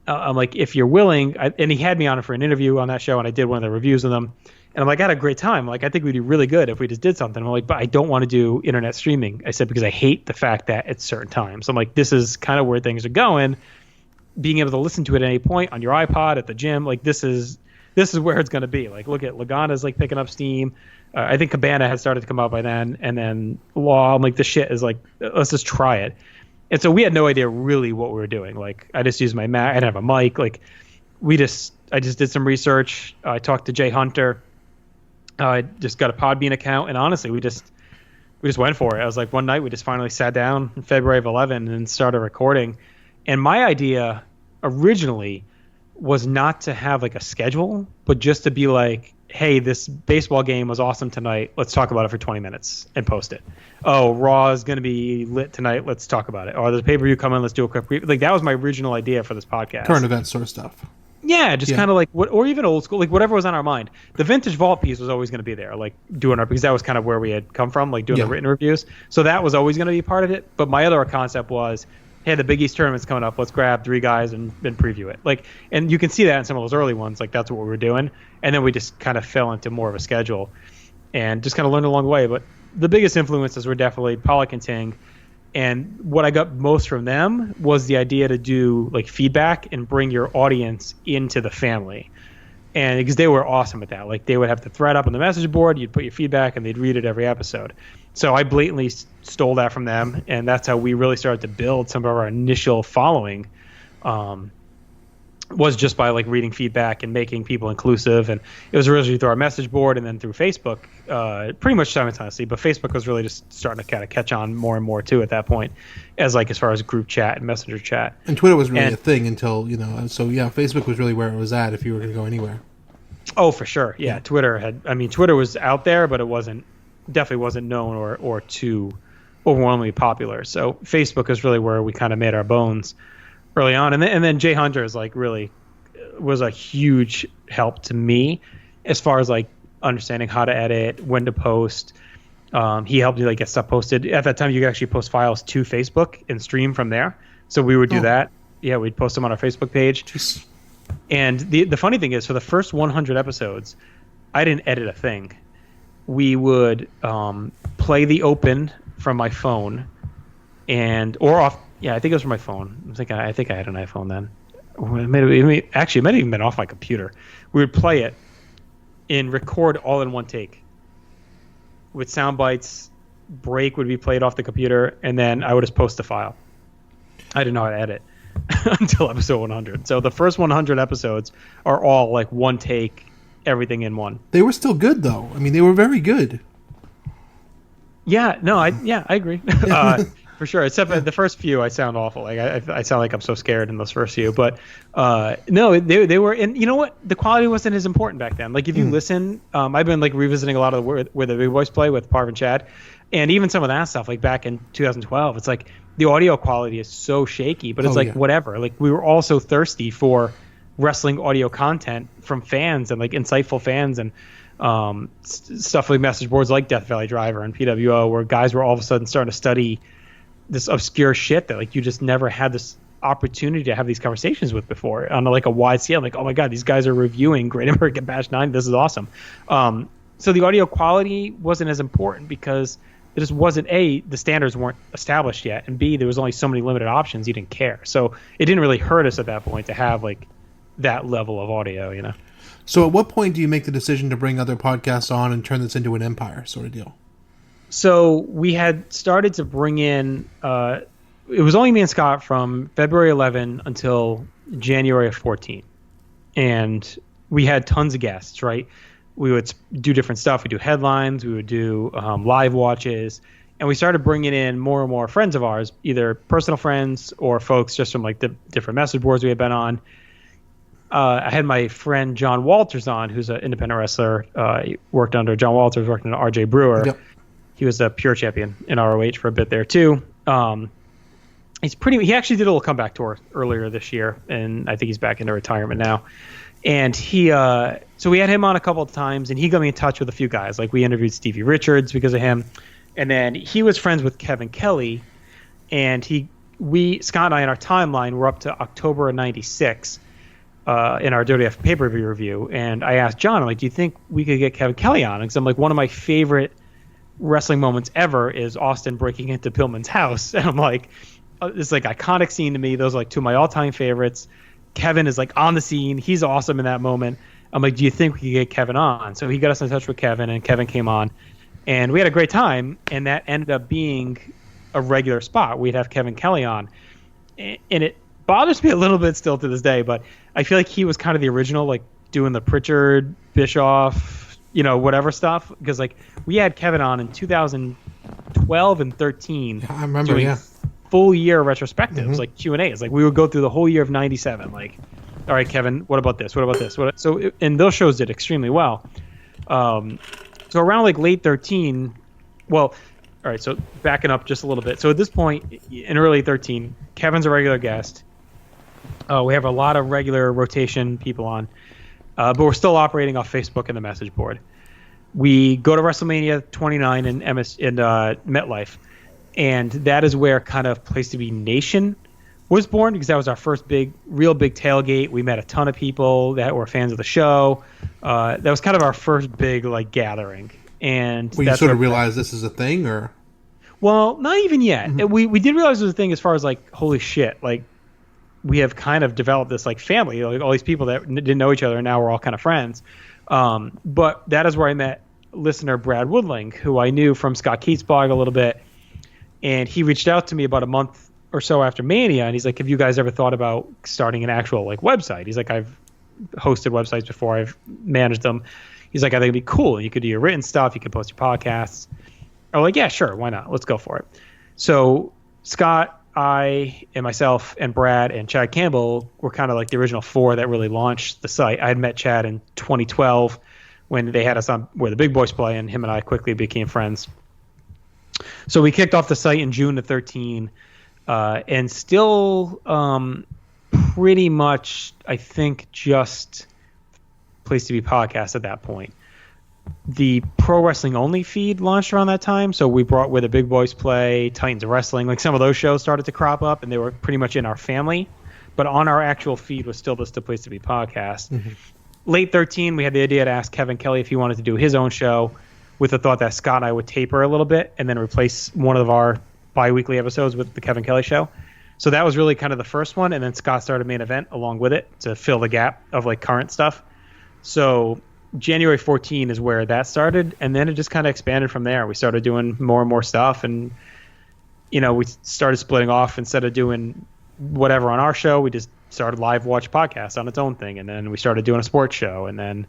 I'm like, if you're willing, and he had me on for an interview on that show and I did one of the reviews with him. And I'm like, I had a great time. Like, I think we'd be really good if we just did something. I'm like, but I don't want to do internet streaming. I said, because I hate the fact that at certain times. I'm like, this is kind of where things are going. Being able to listen to it at any point on your iPod at the gym, like this is where it's going to be. Like, look at Lagana's like picking up steam. I think Cabana had started to come out by then, and then Law. I'm like, this shit is like, let's just try it. And so we had no idea really what we were doing. Like, I just used my Mac. I didn't have a mic. Like, I just did some research. I talked to Jay Hunter. I just got a Podbean account, and honestly, we just went for it. I was like, one night we just finally sat down in February of 11 and started recording. And my idea originally was not to have like a schedule, but just to be like, hey, this baseball game was awesome tonight. Let's talk about it for 20 minutes and post it. Oh, Raw is going to be lit tonight. Let's talk about it. Or there's a pay-per-view coming. Let's do a quick review. Like, that was my original idea for this podcast. Current event sort of stuff. Yeah, just kind of like what, or even old school, like whatever was on our mind. The vintage vault piece was always going to be there, like doing our, because that was kind of where we had come from, like doing the written reviews. So that was always going to be part of it. But my other concept was, hey, the Big East tournament's coming up. Let's grab 3 guys and preview it. Like, and you can see that in some of those early ones. Like, that's what we were doing. And then we just kind of fell into more of a schedule and just kind of learned along the way. But the biggest influences were definitely Pollock and Ting. And what I got most from them was the idea to do like feedback and bring your audience into the family. And because they were awesome at that. Like, they would have the thread up on the message board, you'd put your feedback, and they'd read it every episode. So I blatantly stole that from them, and that's how we really started to build some of our initial following. Was just by like reading feedback and making people inclusive. And it was originally through our message board and then through Facebook, pretty much simultaneously. But Facebook was really just starting to kind of catch on more and more too at that point, as far as group chat and messenger chat. And Twitter was really a thing until, so yeah, Facebook was really where it was at if you were going to go anywhere. Oh, for sure. Yeah. Twitter was out there, but it definitely wasn't known or too overwhelmingly popular. So Facebook is really where we kind of made our bones early on. And then Jay Hunter is like really was a huge help to me as far as like understanding how to edit, when to post. He helped me like get stuff posted. At that time, you could actually post files to Facebook and stream from there. So we would do that. Yeah, we'd post them on our Facebook page. Jeez. And the funny thing is, for the first 100 episodes, I didn't edit a thing. We would play the open from my phone or off. Yeah, I think it was from my phone. I think I had an iPhone then. It might have even been off my computer. We would play it and record all in one take with sound bites. Break would be played off the computer, and then I would just post the file. I didn't know how to edit until episode 100. So the first 100 episodes are all like one take, everything in one. They were still good, though. I mean, they were very good. Yeah, no, I agree. For sure, except for the first few, I sound awful. Like I sound like I'm so scared in those first few. But no, they were. And you know what? The quality wasn't as important back then. Like if you listen, I've been like revisiting a lot of where the big boys play with Parv and Chad, and even some of that stuff. Like back in 2012, it's like the audio quality is so shaky. But it's whatever. Like we were all so thirsty for wrestling audio content from fans and like insightful fans and stuff like message boards like Death Valley Driver and PWO, where guys were all of a sudden starting to study this obscure shit that like you just never had this opportunity to have these conversations with before on like a wide scale. Like, oh my God, these guys are reviewing Great American Bash 9. This is awesome. So the audio quality wasn't as important because it just wasn't the standards weren't established yet, and B, there was only so many limited options. You didn't care. So it didn't really hurt us at that point to have like that level of audio, So at what point do you make the decision to bring other podcasts on and turn this into an empire sort of deal? So we had started to bring in, it was only me and Scott from February 11 until January of 14. And we had tons of guests, right? we would do different stuff. We do headlines, we would do live watches, and we started bringing in more and more friends of ours, either personal friends or folks just from like the different message boards we had been on. I had my friend John Walters on, who's an independent wrestler. He worked under John Walters, worked under RJ Brewer. Yep. He was a pure champion in ROH for a bit there too. He actually did a little comeback tour earlier this year, and I think he's back into retirement now. And so we had him on a couple of times, and he got me in touch with a few guys. Like we interviewed Stevie Richards because of him, and then he was friends with Kevin Kelly, and Scott and I in our timeline were up to October of '96 in our WWF pay-per-view review. And I asked John, I'm like, do you think we could get Kevin Kelly on? Because I'm like, one of my favorite wrestling moments ever is Austin breaking into Pillman's house, and I'm like, it's like iconic scene to me. Those are like two of my all-time favorites. Kevin is like on the scene. He's awesome in that moment. I'm like, do you think we could get Kevin on? So he got us in touch with Kevin, and Kevin came on, and we had a great time. And that ended up being a regular spot. We'd have Kevin Kelly on, and it bothers me a little bit still to this day, but I feel like he was kind of the original, like doing the Pritchard, Bischoff, whatever stuff. Because like we had Kevin on in 2012 and 13. I remember, yeah. Full year retrospectives, like Q&As. Like we would go through the whole year of '97. Like, all right, Kevin, what about this? What about this? And those shows did extremely well. So around like late 13, well, all right, so backing up just a little bit. So at this point in early 13, Kevin's a regular guest. We have a lot of regular rotation people on, but we're still operating off Facebook and the message board. We go to WrestleMania 29 in MetLife. And that is where kind of Place to Be Nation was born, because that was our first real big tailgate. We met a ton of people that were fans of the show. That was kind of our first big like gathering. And you sort of realized this is a thing, or? Well, not even yet. We did realize it was a thing as far as like, holy shit, like we have kind of developed this like family, like all these people that didn't know each other, and now we're all kind of friends. But that is where I met listener Brad Woodling, who I knew from Scott Keith's blog a little bit. And he reached out to me about a month or so after Mania, and he's like, have you guys ever thought about starting an actual like website? He's like, I've hosted websites before, I've managed them. He's like, I think it'd be cool. You could do your written stuff, you could post your podcasts. I'm like, yeah, sure, why not? Let's go for it. So Scott, I, and myself, and Brad, and Chad Campbell were kind of like the original four that really launched the site. I had met Chad in 2012 when they had us on Where the Big Boys Play, and him and I quickly became friends. So we kicked off the site in June of 13, and still pretty much, I think, just Place to Be podcast at that point. The Pro Wrestling Only feed launched around that time, so we brought Where the Big Boys Play, Titans of Wrestling, like some of those shows started to crop up, and they were pretty much in our family. But on our actual feed was still just the Place to Be podcast. Late 13, we had the idea to ask Kevin Kelly if he wanted to do his own show, with the thought that Scott and I would taper a little bit and then replace one of our bi-weekly episodes with the Kevin Kelly show. So that was really kind of the first one, and then Scott started Main Event along with it to fill the gap of like current stuff. So January 14 is where that started, and then it just kind of expanded from there. We started doing more and more stuff, and we started splitting off. Instead of doing whatever on our show, we just started Live Watch Podcast on its own thing, and then we started doing a sports show, and then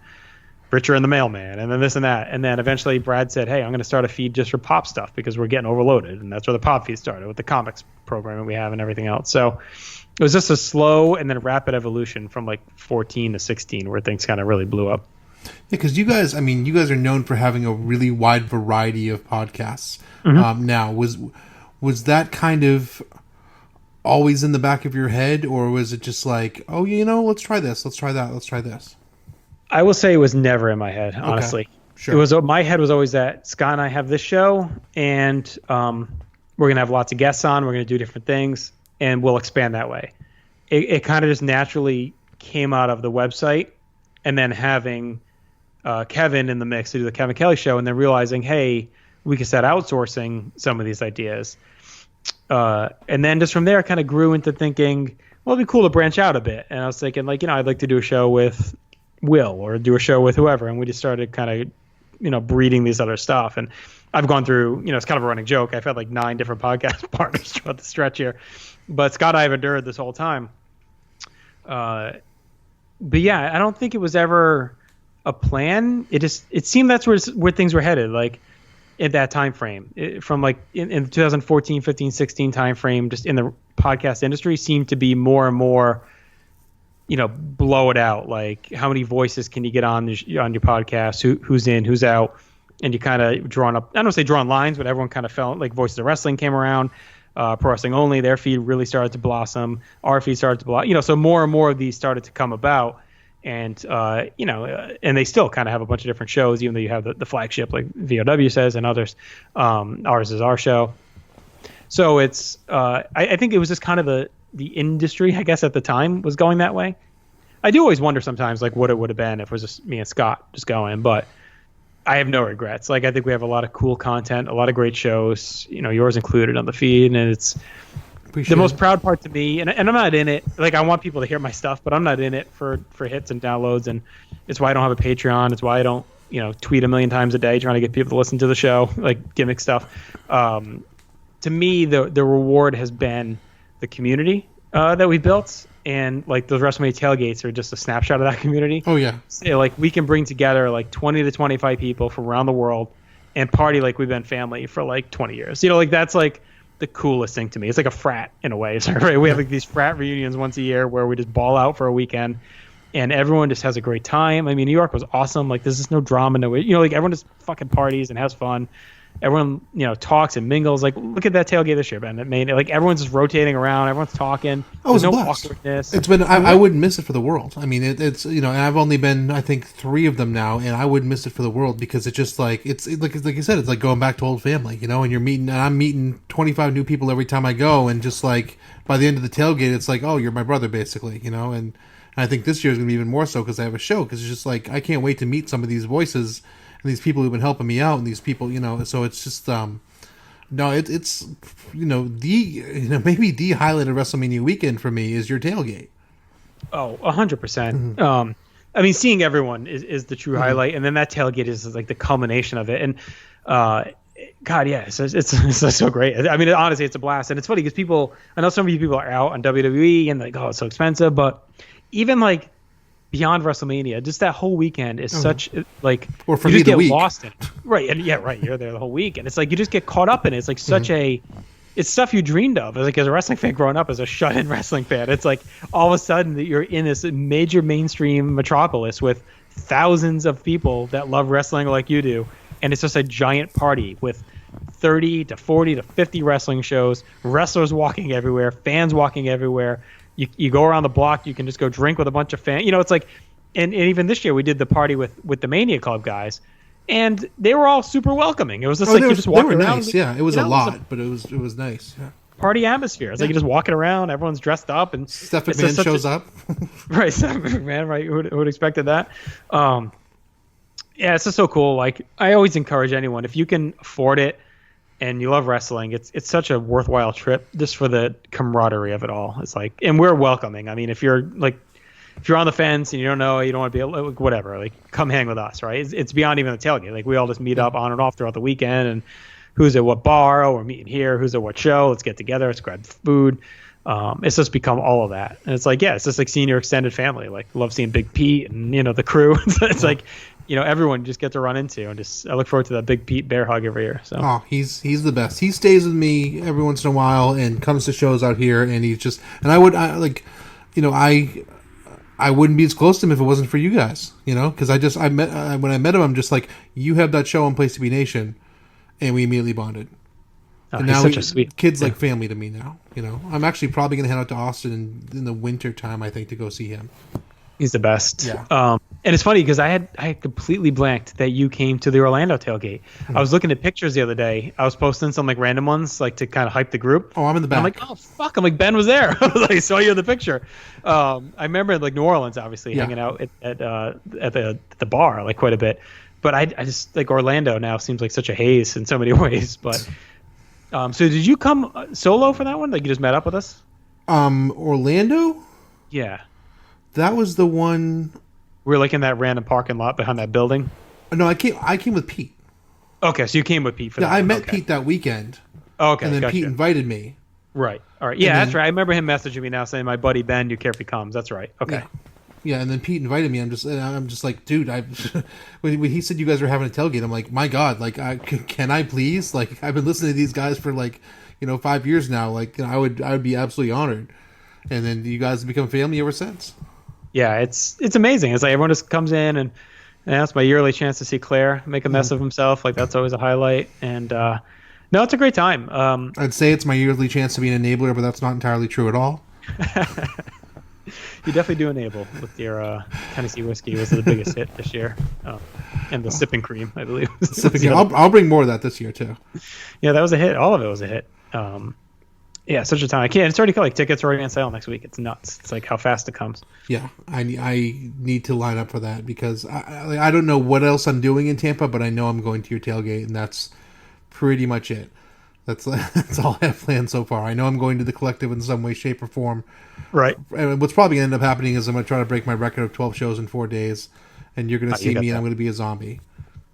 Richard and the Mailman, and then this and that. And then eventually Brad said, hey, I'm going to start a feed just for pop stuff because we're getting overloaded. And that's where the pop feed started, with the comics programming we have and everything else. So it was just a slow and then rapid evolution from like 14 to 16 where things kind of really blew up. Yeah, because you guys are known for having a really wide variety of podcasts. Now, was that kind of always in the back of your head, or was it just like, oh, let's try this, let's try that, let's try this? I will say it was never in my head, honestly. Okay, sure. My head was always that Scott and I have this show, and we're going to have lots of guests on. We're going to do different things, and we'll expand that way. It kind of just naturally came out of the website, and then having Kevin in the mix to do the Kevin Kelly show, and then realizing, hey, we could start outsourcing some of these ideas. And then just from there, it kind of grew into thinking, well, it'd be cool to branch out a bit. And I was thinking, I'd like to do a show with Will or do a show with whoever, and we just started kind of breeding these other stuff. And I've gone through, it's kind of a running joke, I've had like 9 different podcast partners throughout the stretch here, but Scott and I have endured this whole time. But yeah, I don't think it was ever a plan. It seemed that's where things were headed. Like at that time frame, from like in the 2014, 15, 16 time frame, just in the podcast industry, seemed to be more and more, blow it out. Like how many voices can you get on your podcast? Who's in, who's out, and you kind of drawn up. I don't say drawn lines, but everyone kind of felt like Voices of Wrestling came around. Pro Wrestling Only, their feed really started to blossom. Our feed started to blossom. So more and more of these started to come about. And, and they still kind of have a bunch of different shows, even though you have the flagship like VOW says and others. Ours is our show. So it's, I think it was just kind of the industry, I guess, at the time was going that way. I do always wonder sometimes, like, what it would have been if it was just me and Scott just going. But I have no regrets. Like, I think we have a lot of cool content, a lot of great shows, yours included on the feed. And it's the most proud part to me, and I'm not in it. Like, I want people to hear my stuff, but I'm not in it for hits and downloads, and it's why I don't have a Patreon. It's why I don't, tweet a million times a day trying to get people to listen to the show, like gimmick stuff. To me, the reward has been the community that we built, and like those WrestleMania tailgates are just a snapshot of that community. Oh yeah, so, like we can bring together like 20 to 25 people from around the world and party like we've been family for like 20 years. Like that's like the coolest thing to me. It's like a frat in a way. So, right? We have like these frat reunions once a year where we just ball out for a weekend and everyone just has a great time. I mean, New York was awesome. Like there's just no drama, like everyone just fucking parties and has fun. Everyone, talks and mingles. Like, look at that tailgate this year, Ben. Like everyone's just rotating around. Everyone's talking. There's no awkwardness. It's been. I wouldn't miss it for the world. I mean, it's and I've only been I think 3 of them now, and I wouldn't miss it for the world because it's just like like you said, it's like going back to old family, and I'm meeting 25 new people every time I go, and just like by the end of the tailgate, it's like, oh, you're my brother, basically, and I think this year is gonna be even more so because I have a show because it's just like I can't wait to meet some of these voices. And these people who've been helping me out, and these people, so it's just, no, it's, maybe the highlight of WrestleMania weekend for me is your tailgate. Oh, 100%. I mean, seeing everyone is the true highlight, and then that tailgate is like the culmination of it. And, God, yeah, it's so great. I mean, honestly, it's a blast, and it's funny because I know some of you people are out on WWE and like, oh, it's so expensive, but even like beyond WrestleMania, just that whole weekend is such like or for you me just the get week. lost in it. Right, and right, you're there the whole week, and it's like you just get caught up in it. It's like such it's stuff you dreamed of. Like as a wrestling fan growing up, as a shut-in wrestling fan, it's like all of a sudden that you're in this major mainstream metropolis with thousands of people that love wrestling like you do, and it's just a giant party with 30 to 40 to 50 wrestling shows, wrestlers walking everywhere, fans walking everywhere. You go around the block. You can just go drink with a bunch of fans. It's like, and even this year we did the party with the Mania Club guys, and they were all super welcoming. It was just you just walking around. Nice. Yeah, it was a lot, but it was nice. Yeah. Party atmosphere. It's like you're just walking around. Everyone's dressed up, and Steph McMahon shows up. Right, Steph McMahon. Right, who would expected that? Yeah, it's just so cool. Like I always encourage anyone, if you can afford it and you love wrestling, it's such a worthwhile trip just for the camaraderie of it all. It's like, and we're welcoming. I mean, if you're on the fence and you don't know, you don't want to be like, whatever, like come hang with us, right? It's beyond even the tailgate. Like we all just meet up on and off throughout the weekend, and who's at what bar, oh, we're meeting here, who's at what show, let's get together, let's grab food. It's just become all of that. And it's like, yeah, it's just like seeing your extended family. Like love seeing Big Pete and, the crew. It's like, everyone just get to run into, and I look forward to that Big Pete bear hug every year. So. Oh, he's the best. He stays with me every once in a while and comes to shows out here, and he's just, and I wouldn't be as close to him if it wasn't for you guys, because when I met him, I'm just like, you have that show on Place to Be Nation, and we immediately bonded. Oh, and he's now such a sweet kid's like family to me now. I'm actually probably going to head out to Austin in the winter time, I think, to go see him. He's the best. Yeah. And it's funny because I had completely blanked that you came to the Orlando tailgate. I was looking at pictures the other day. I was posting some like random ones, like to kind of hype the group. Oh, I'm in the back. I'm like, oh fuck! I'm like, Ben was there. I was like, I saw you in the picture. I remember like New Orleans, obviously hanging out at the bar like quite a bit. But I just like Orlando now seems like such a haze in so many ways. But so did you come solo for that one? Like you just met up with us? Orlando? Yeah. That was the one. We were like in that random parking lot behind that building. No, I came with Pete. Okay, so you came with Pete for that. I met Pete that weekend. Okay, and then Pete invited me. Right. All right. Yeah, that's right. I remember him messaging me now saying, "My buddy Ben, do you care if he comes?" That's right. Okay. Yeah, and then Pete invited me. I'm just like, dude, when he said you guys were having a tailgate, I'm like, my God, like, can I please? Like, I've been listening to these guys for like, 5 years now. Like, I would be absolutely honored. And then you guys have become family ever since. Yeah, it's amazing. It's like everyone just comes in and that's my yearly chance to see Claire make a mess of himself. Like that's always a highlight. And no, it's a great time. I'd say it's my yearly chance to be an enabler, but that's not entirely true at all. You definitely do enable with your Tennessee whiskey was the biggest hit this year, and the sipping cream, I believe. I'll bring more of that this year too. Yeah, that was a hit. All of it was a hit. Yeah, such a time. I can't. It's already like tickets are already on sale next week. It's nuts. It's like how fast it comes. Yeah, I need to line up for that because I don't know what else I'm doing in Tampa, but I know I'm going to your tailgate, and that's pretty much it. That's all I have planned so far. I know I'm going to the collective in some way, shape, or form. Right. And what's probably going to end up happening is I'm going to try to break my record of 12 shows in 4 days, and you're going to see me, and I'm going to be a zombie.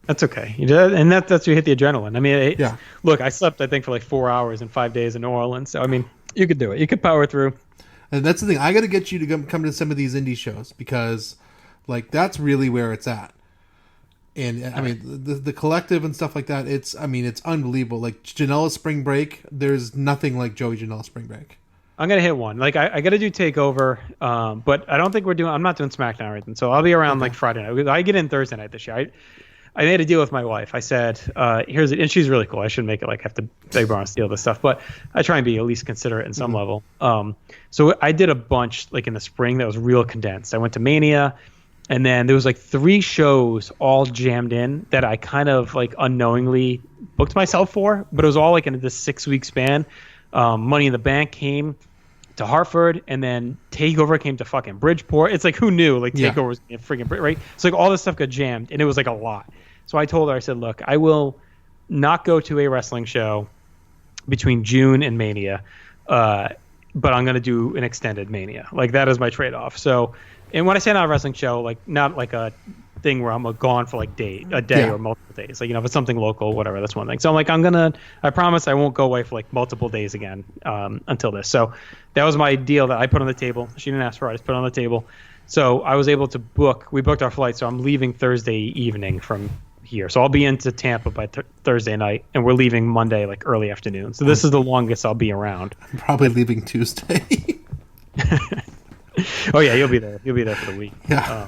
That's okay. And that's you hit the adrenaline. I mean, yeah. Look, I slept, I think, for like 4 hours in 5 days in New Orleans. So, I mean, you could do it. You could power through. And that's the thing. I got to get you to come to some of these indie shows because, like, that's really where it's at. And I mean, the collective and stuff like that. It's unbelievable. Like Janela Spring Break, there's nothing like Joey Janela Spring Break. I'm gonna hit one. Like I got to do Takeover, but I don't think I'm not doing SmackDown or anything. So I'll be around like Friday night. I get in Thursday night this year. I made a deal with my wife. I said, here's it, and she's really cool. I shouldn't make it like have to beg her on steal this stuff, but I try and be at least considerate in some level. So I did a bunch like in the spring that was real condensed. I went to Mania. And then there was like 3 shows all jammed in that I kind of like unknowingly booked myself for, but it was all like in this 6-week span. Money in the Bank came to Hartford, and then Takeover came to fucking Bridgeport. It's like, who knew? Like Takeover was in freaking right? So like all this stuff got jammed, and it was like a lot. So I told her, I said, look, I will not go to a wrestling show between June and Mania, but I'm going to do an extended Mania. Like that is my trade-off. So. And when I say not a wrestling show, like not like a thing where I'm gone for like a day or multiple days. Like, if it's something local, whatever, that's one thing. So I'm like, I promise I won't go away for like multiple days again until this. So that was my deal that I put on the table. She didn't ask for it. I just put it on the table. So I was able to we booked our flight. So I'm leaving Thursday evening from here. So I'll be into Tampa by Thursday night, and we're leaving Monday, like early afternoon. So this is the longest I'll be around. I'm probably leaving Tuesday. Oh yeah, you'll be there. You'll be there for the week. Yeah.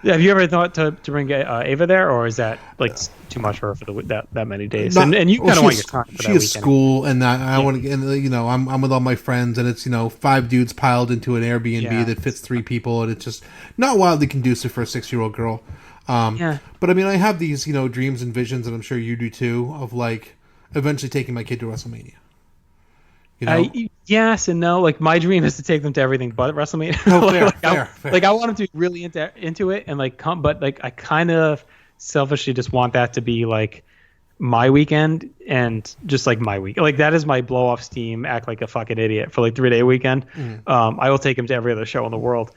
Have you ever thought to bring Ava there, or is that like too much for her for that many days? And you kind of want your time for that weekend. She has school, and I want to. And I'm with all my friends, and it's 5 dudes piled into an Airbnb that fits 3 people, and it's just not wildly conducive for a 6-year-old girl. But I mean, I have these dreams and visions, and I'm sure you do too, of like eventually taking my kid to WrestleMania. Yes and no. Like my dream is to take them to everything but WrestleMania. Oh, fair. Like I want them to be really into it and like come, but like I kind of selfishly just want that to be like my weekend and just like my week. Like that is my blow off steam, act like a fucking idiot for like 3-day weekend. I will take him to every other show in the world.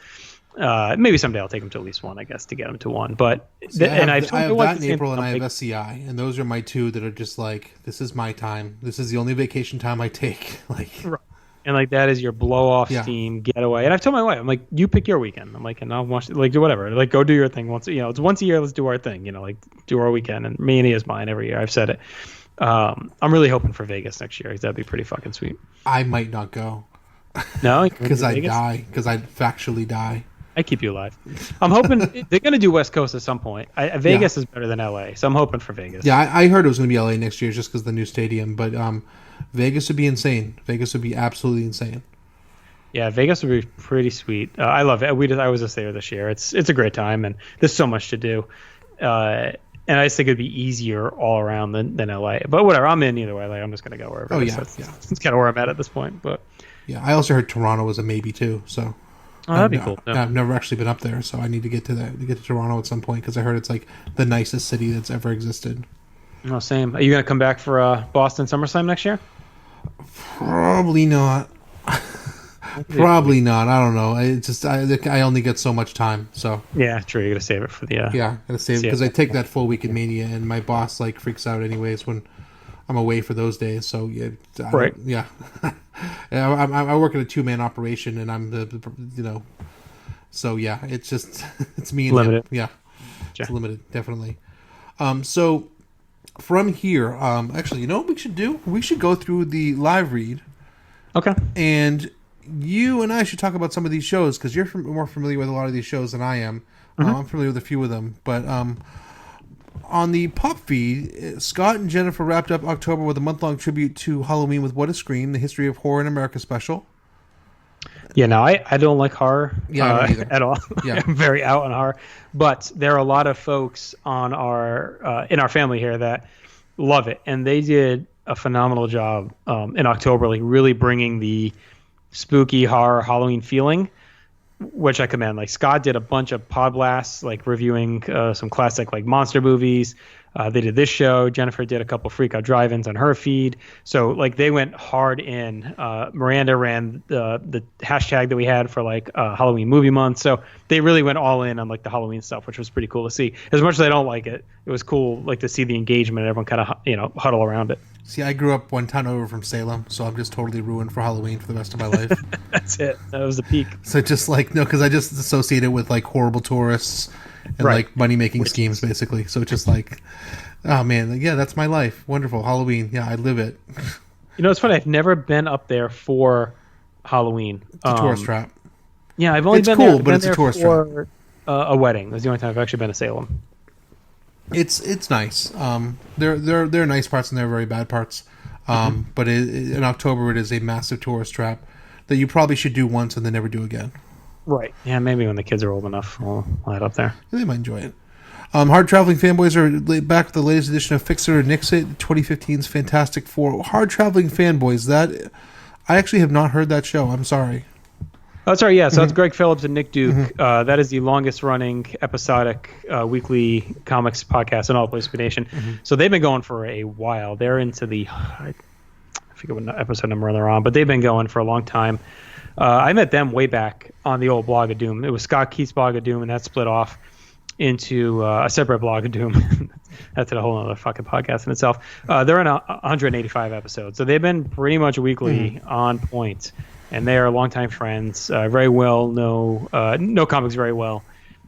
Maybe someday I'll take him to at least one, I guess, to get him to one. But I have that in April, and I have SCI, and those are my 2 that are just like, this is my time. This is the only vacation time I take. Like, and like that is your blow off steam getaway. And I've told my wife, I'm like, you pick your weekend. I'm like, and I'll watch, like, do whatever. Like, go do your thing once. It's once a year. Let's do our thing. Like, do our weekend. And Mania is mine every year. I've said it. I'm really hoping for Vegas next year. That'd be pretty fucking sweet. I might not go. No, because I die. Because I factually die. I keep you alive. I'm hoping they're going to do West Coast at some point. Vegas is better than LA, so I'm hoping for Vegas. Yeah, I heard it was going to be LA next year just because of the new stadium, but Vegas would be insane. Vegas would be absolutely insane. Yeah, Vegas would be pretty sweet. I love it. I was just there this year. It's a great time, and there's so much to do. And I just think it'd be easier all around than LA. But whatever, I'm in either way. Like, I'm just going to go wherever. That's kind of where I'm at this point. But yeah, I also heard Toronto was a maybe too. So. Oh, that'd be cool. I've never actually been up there, so I need to get to Toronto at some point because I heard it's like the nicest city that's ever existed. Oh, same. Are you gonna come back for Boston SummerSlam next year? Probably not. Probably not. I don't know. I only get so much time, so yeah, true. You gotta save it for the gotta save it because I take that full week in Mania, and my boss like freaks out anyways when I'm away for those days. So I work at a 2-man operation, and I'm the So yeah, it's just it's me and Limited. him. Yeah, Sure. it's limited, definitely. So from here, actually, you know what we should do? We should go through the live read, Okay. and you and I should talk about some of these shows because you're more familiar with a lot of these shows than I am. I'm familiar with a few of them, but on the pop feed, Scott and Jennifer wrapped up October with a month-long tribute to Halloween with What a Scream, the History of Horror in America special. Yeah, no, I don't like horror Yeah, I don't either. at all. Yeah. I'm very out on horror. But there are a lot of folks on our in our family here that love it, and they did a phenomenal job in October, like really bringing the spooky horror Halloween feeling, which I commend. Like Scott did a bunch of pod blasts, like reviewing some classic like monster movies. They did this show. Jennifer did a couple freak out drive-ins on her feed. So like they went hard in. Miranda ran the hashtag that we had for like Halloween movie month. So they really went all in on like the Halloween stuff, which was pretty cool to see. As much as I don't like it, it was cool like to see the engagement and everyone kind of huddle around it. See, I grew up one town over from Salem, so I'm just totally ruined for Halloween for the rest of my life. That's it. That was the peak. So just like, no, because I just associate it with like horrible tourists and Right. like money making schemes, basically. So it's just like, oh man, yeah, that's my life. Wonderful. Halloween. Yeah, I live it. You know, it's funny. I've never been up there for Halloween. It's a tourist trap. Yeah, I've only It's been cool, there, but been it's a there tourist for a wedding. That's the only time I've actually been to Salem. It's nice. There are nice parts and there are very bad parts. But in October, it is a massive tourist trap that you probably should do once and then never do again. Right. Yeah, maybe when the kids are old enough, we'll head up there. They might enjoy it. Hard Traveling Fanboys are back with the latest edition of Fix It or Nix It, 2015's Fantastic Four. Hard Traveling Fanboys, that I actually have not heard that show. I'm sorry. Oh, sorry, yeah. So that's Greg Phillips and Nick Duke. That is the longest-running episodic weekly comics podcast in all places in the nation. So they've been going for a while. They're into the I forget what episode number they're on, but they've been going for a long time. I met them way back on the old Blog of Doom. It was Scott Keith's Blog of Doom, and that split off into a separate Blog of Doom. That's a whole other fucking podcast in itself. They're in 185 episodes, so they've been pretty much weekly on point. And they are longtime friends, very well know comics very well,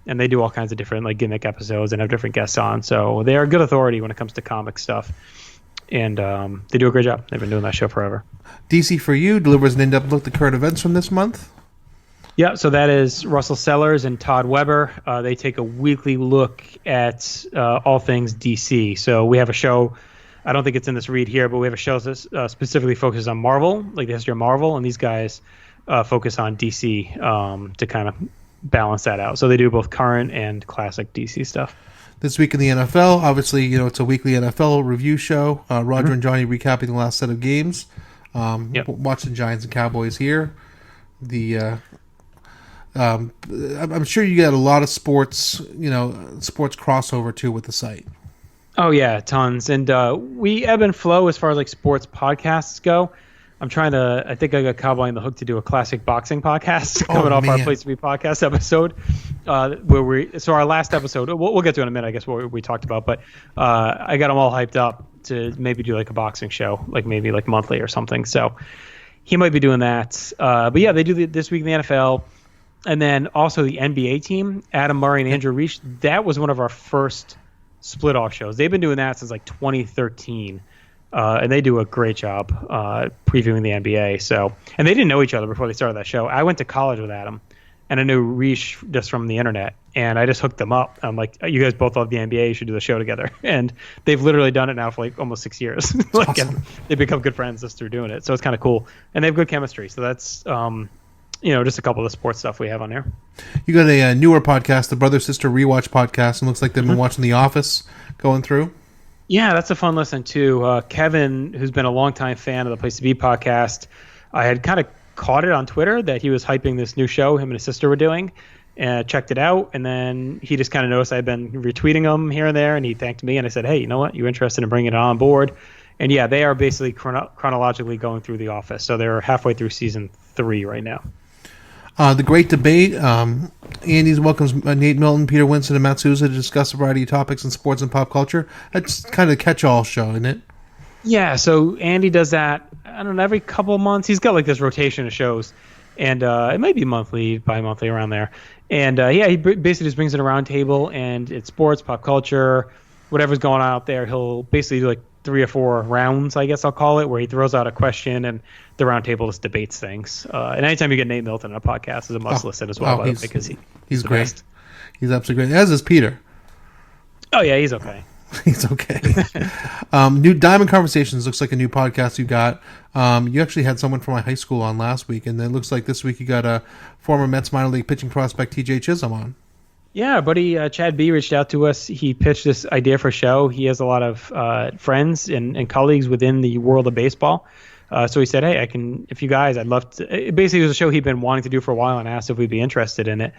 and they do all kinds of different like gimmick episodes and have different guests on. So they are a good authority when it comes to comic stuff, and they do a great job. They've been doing that show forever. DC for You delivers an in-depth look at the current events from this month. Yeah, so that is Russell Sellers and Todd Weber. They take a weekly look at all things DC. So we have a show. I don't think it's in this read here, but we have a show that specifically focuses on Marvel, like the history of Marvel, and these guys focus on DC to kind of balance that out. So they do both current and classic DC stuff. This week in the NFL, obviously, it's a weekly NFL review show. Roger and Johnny recapping the last set of games. Watching Giants and Cowboys here. I'm sure you get a lot of sports, sports crossover too with the site. Oh yeah, tons. And we ebb and flow as far as like sports podcasts go. I think I got Cowboy on the hook to do a classic boxing podcast coming off our Place to Be podcast episode. Our last episode, we'll get to in a minute, I guess, what we talked about, but I got them all hyped up to maybe do like a boxing show, like maybe like monthly or something. So he might be doing that. But yeah, they do this week in the NFL. And then also the NBA team, Adam Murray and Andrew Reich, that was one of our first split off shows. They've been doing that since like 2013. And they do a great job previewing the NBA. And they didn't know each other before they started that show. I went to college with Adam, and I knew Reich just from the internet, and I just hooked them up. I'm like, you guys both love the NBA. You should do the show together. And they've literally done it now for like almost 6 years. Awesome. They've become good friends just through doing it. So it's kind of cool, and they have good chemistry. So that's just a couple of the sports stuff we have on there. You got a newer podcast, the Brother Sister Rewatch podcast, and looks like they've been watching The Office going through. Yeah, that's a fun listen too. Kevin, who's been a longtime fan of the Place to Be podcast, I had kind of caught it on Twitter that he was hyping this new show him and his sister were doing, and checked it out. And then he just kind of noticed I'd been retweeting them here and there, and he thanked me. And I said, hey, you know what? You interested in bringing it on board? And yeah, they are basically chronologically going through The Office. So they're halfway through season 3 right now. The Great Debate. Andy's welcomes Nate Milton, Peter Winston, and Matt Souza to discuss a variety of topics in sports and pop culture. That's kind of a catch-all show, isn't it? Yeah, so Andy does that, I don't know, every couple of months. He's got like this rotation of shows. and it might be monthly, bi-monthly, around there. And yeah, he basically just brings in a round table, and it's sports, pop culture, whatever's going on out there. He'll basically do like 3 or 4 rounds, I guess I'll call it, where he throws out a question and the round table just debates things. And anytime you get Nate Milton on a podcast, is a must listen as well, by the way, because he's great. Best. He's absolutely great. As is Peter. Oh yeah, he's okay. He's okay. New Diamond Conversations looks like a new podcast you got. You actually had someone from my high school on last week, and then it looks like this week you got a former Mets minor league pitching prospect TJ Chisholm on. Yeah, our buddy Chad B reached out to us. He pitched this idea for a show. He has a lot of friends and colleagues within the world of baseball. So he said, hey, if you guys, I'd love to. Basically, it was a show he'd been wanting to do for a while and asked if we'd be interested in it.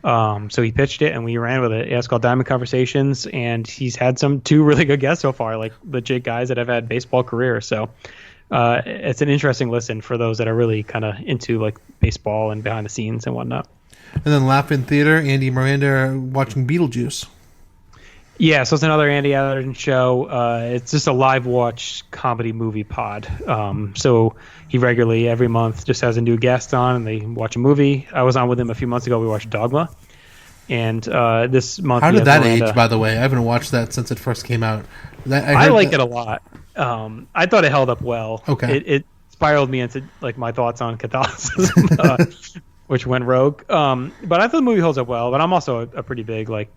So he pitched it and we ran with it. Yeah, it's called Diamond Conversations, and he's had 2 really good guests so far, like legit guys that have had baseball careers. So it's an interesting listen for those that are really kind of into like baseball and behind the scenes and whatnot. And then Laugh-In Theater, Andy and Miranda are watching Beetlejuice. Yeah, so it's another Andy Allerton show. It's just a live watch comedy movie pod. So he regularly, every month, just has a new guest on, and they watch a movie. I was on with him a few months ago. We watched Dogma. And this month... How did that age, by the way? I haven't watched that since it first came out. I like it a lot. I thought it held up well. Okay. It spiraled me into like my thoughts on Catholicism, which went rogue. But I thought the movie holds up well. But I'm also a pretty big like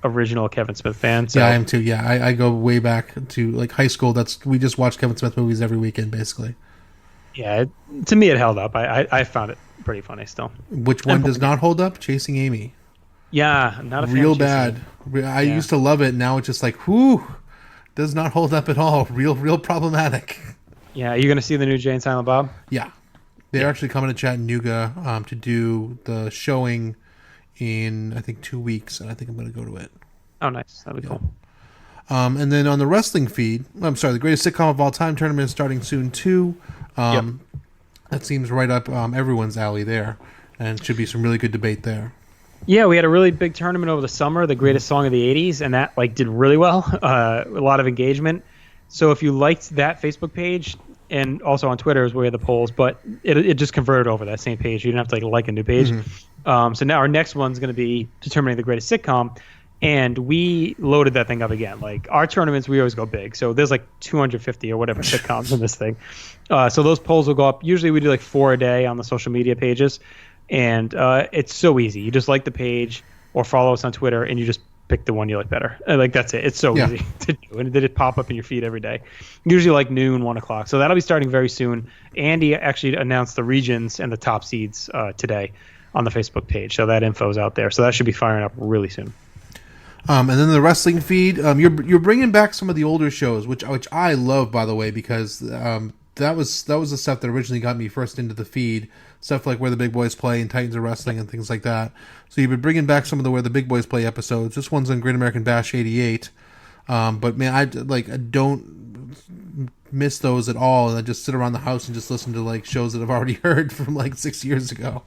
original Kevin Smith fan. So. Yeah, I am too. Yeah, I go way back to like high school. We just watch Kevin Smith movies every weekend, basically. Yeah, to me it held up. I found it pretty funny still. Which one does not hold up? Chasing Amy. Yeah, not a fan real of bad. I used to love it. Now it's just like, whoo, does not hold up at all. Real problematic. Yeah, are you going to see the new Jay and Silent Bob? Yeah. They're actually coming to Chattanooga to do the showing in, I think, 2 weeks, and I think I'm going to go to it. Oh, nice. That'd be cool. And then on the wrestling feed, I'm sorry, the greatest sitcom of all time tournament is starting soon, too. That seems right up everyone's alley there, and should be some really good debate there. Yeah, we had a really big tournament over the summer, the greatest song of the 80s, and that like did really well. A lot of engagement. So if you liked that Facebook page, and also on Twitter is where we had the polls, but it just converted over that same page. You didn't have to like a new page. Mm-hmm. So now our next one's going to be determining the greatest sitcom, and we loaded that thing up again. Like our tournaments, we always go big. So there's like 250 or whatever sitcoms in this thing. So those polls will go up. Usually we do like 4 a day on the social media pages. And it's so easy. You just like the page or follow us on Twitter, and you just pick the one you like better. Like that's it. It's so easy to do, and it pop up in your feed every day. Usually like noon, 1 o'clock. So that'll be starting very soon. Andy actually announced the regions and the top seeds today on the Facebook page, so that info is out there. So that should be firing up really soon. And then the wrestling feed. You're bringing back some of the older shows, which I love, by the way, because that was the stuff that originally got me first into the feed. Stuff like Where the Big Boys Play and Titans Are Wrestling and things like that. So you've been bringing back some of the Where the Big Boys Play episodes. This one's on Great American Bash 88. But man, I don't miss those at all. And I just sit around the house and just listen to like shows that I've already heard from like 6 years ago.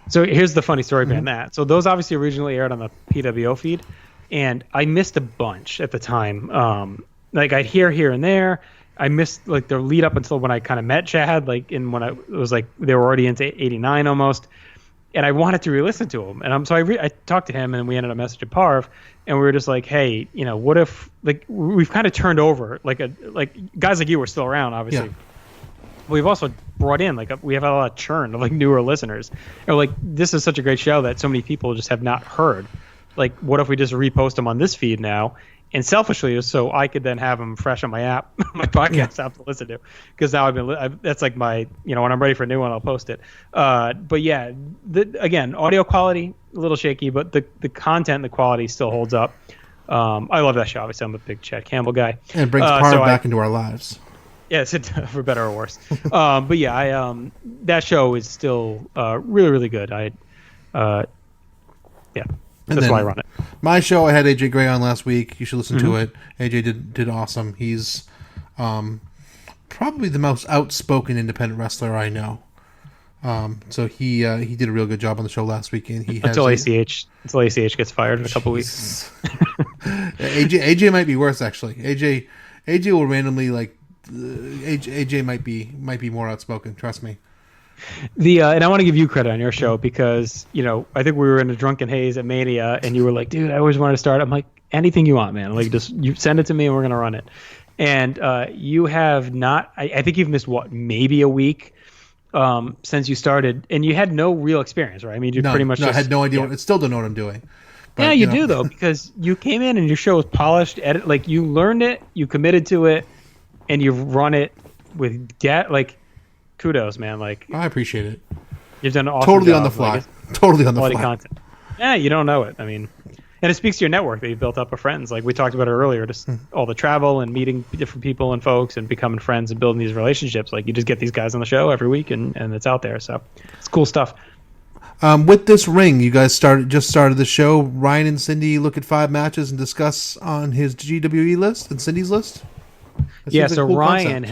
So here's the funny story behind that. So those obviously originally aired on the PWO feed, and I missed a bunch at the time. Like I'd hear here and there. I missed like the lead up until when I kind of met Chad, like when it was like they were already into 89 almost, and I wanted to re-listen to him. And so I talked to him, and we ended up messaging Parv, and we were just like, hey, what if like we've kind of turned over like guys like you were still around, obviously. Yeah. We've also brought in we have a lot of churn of like newer listeners. And like this is such a great show that so many people just have not heard. Like, what if we just repost them on this feed now? And selfishly, so I could then have them fresh on my app, my podcast app to listen to, because now that's like my, when I'm ready for a new one, I'll post it. But yeah, again, audio quality a little shaky, but the content and the quality still holds up. I love that show. Obviously, I'm a big Chad Campbell guy. And it brings Parv back into our lives. Yes, for better or worse. But yeah, that show is still really, really good. That's why I run it. My show, I had AJ Gray on last week. You should listen to it. AJ did awesome. He's probably the most outspoken independent wrestler I know. So he did a real good job on the show last week. And until ACH gets fired in a couple weeks. AJ might be worse actually. AJ will randomly AJ might be more outspoken. Trust me. And I want to give you credit on your show because, I think we were in a drunken haze at Mania and you were like, dude, I always wanted to start. I'm like, anything you want, man. Like, just you send it to me and we're going to run it. And you have not, I think you've missed maybe a week since you started, and you had no real experience, right? I mean, pretty much I had no idea. I still don't know what I'm doing. But, yeah, you do though, because you came in and your show was polished, like you learned it, you committed to it, and you've run it with like, kudos, man. Like, I appreciate it. You've done an awesome totally job. On the fly. Totally on the fly. Content. Yeah, you don't know it. I mean, and it speaks to your network that you built up of friends. Like we talked about it earlier, just all the travel and meeting different people and folks and becoming friends and building these relationships. Like you just get these guys on the show every week and it's out there. So it's cool stuff. With this ring, you guys just started the show. Ryan and Cindy look at 5 matches and discuss on his GWE list and Cindy's list. Yeah, so cool Ryan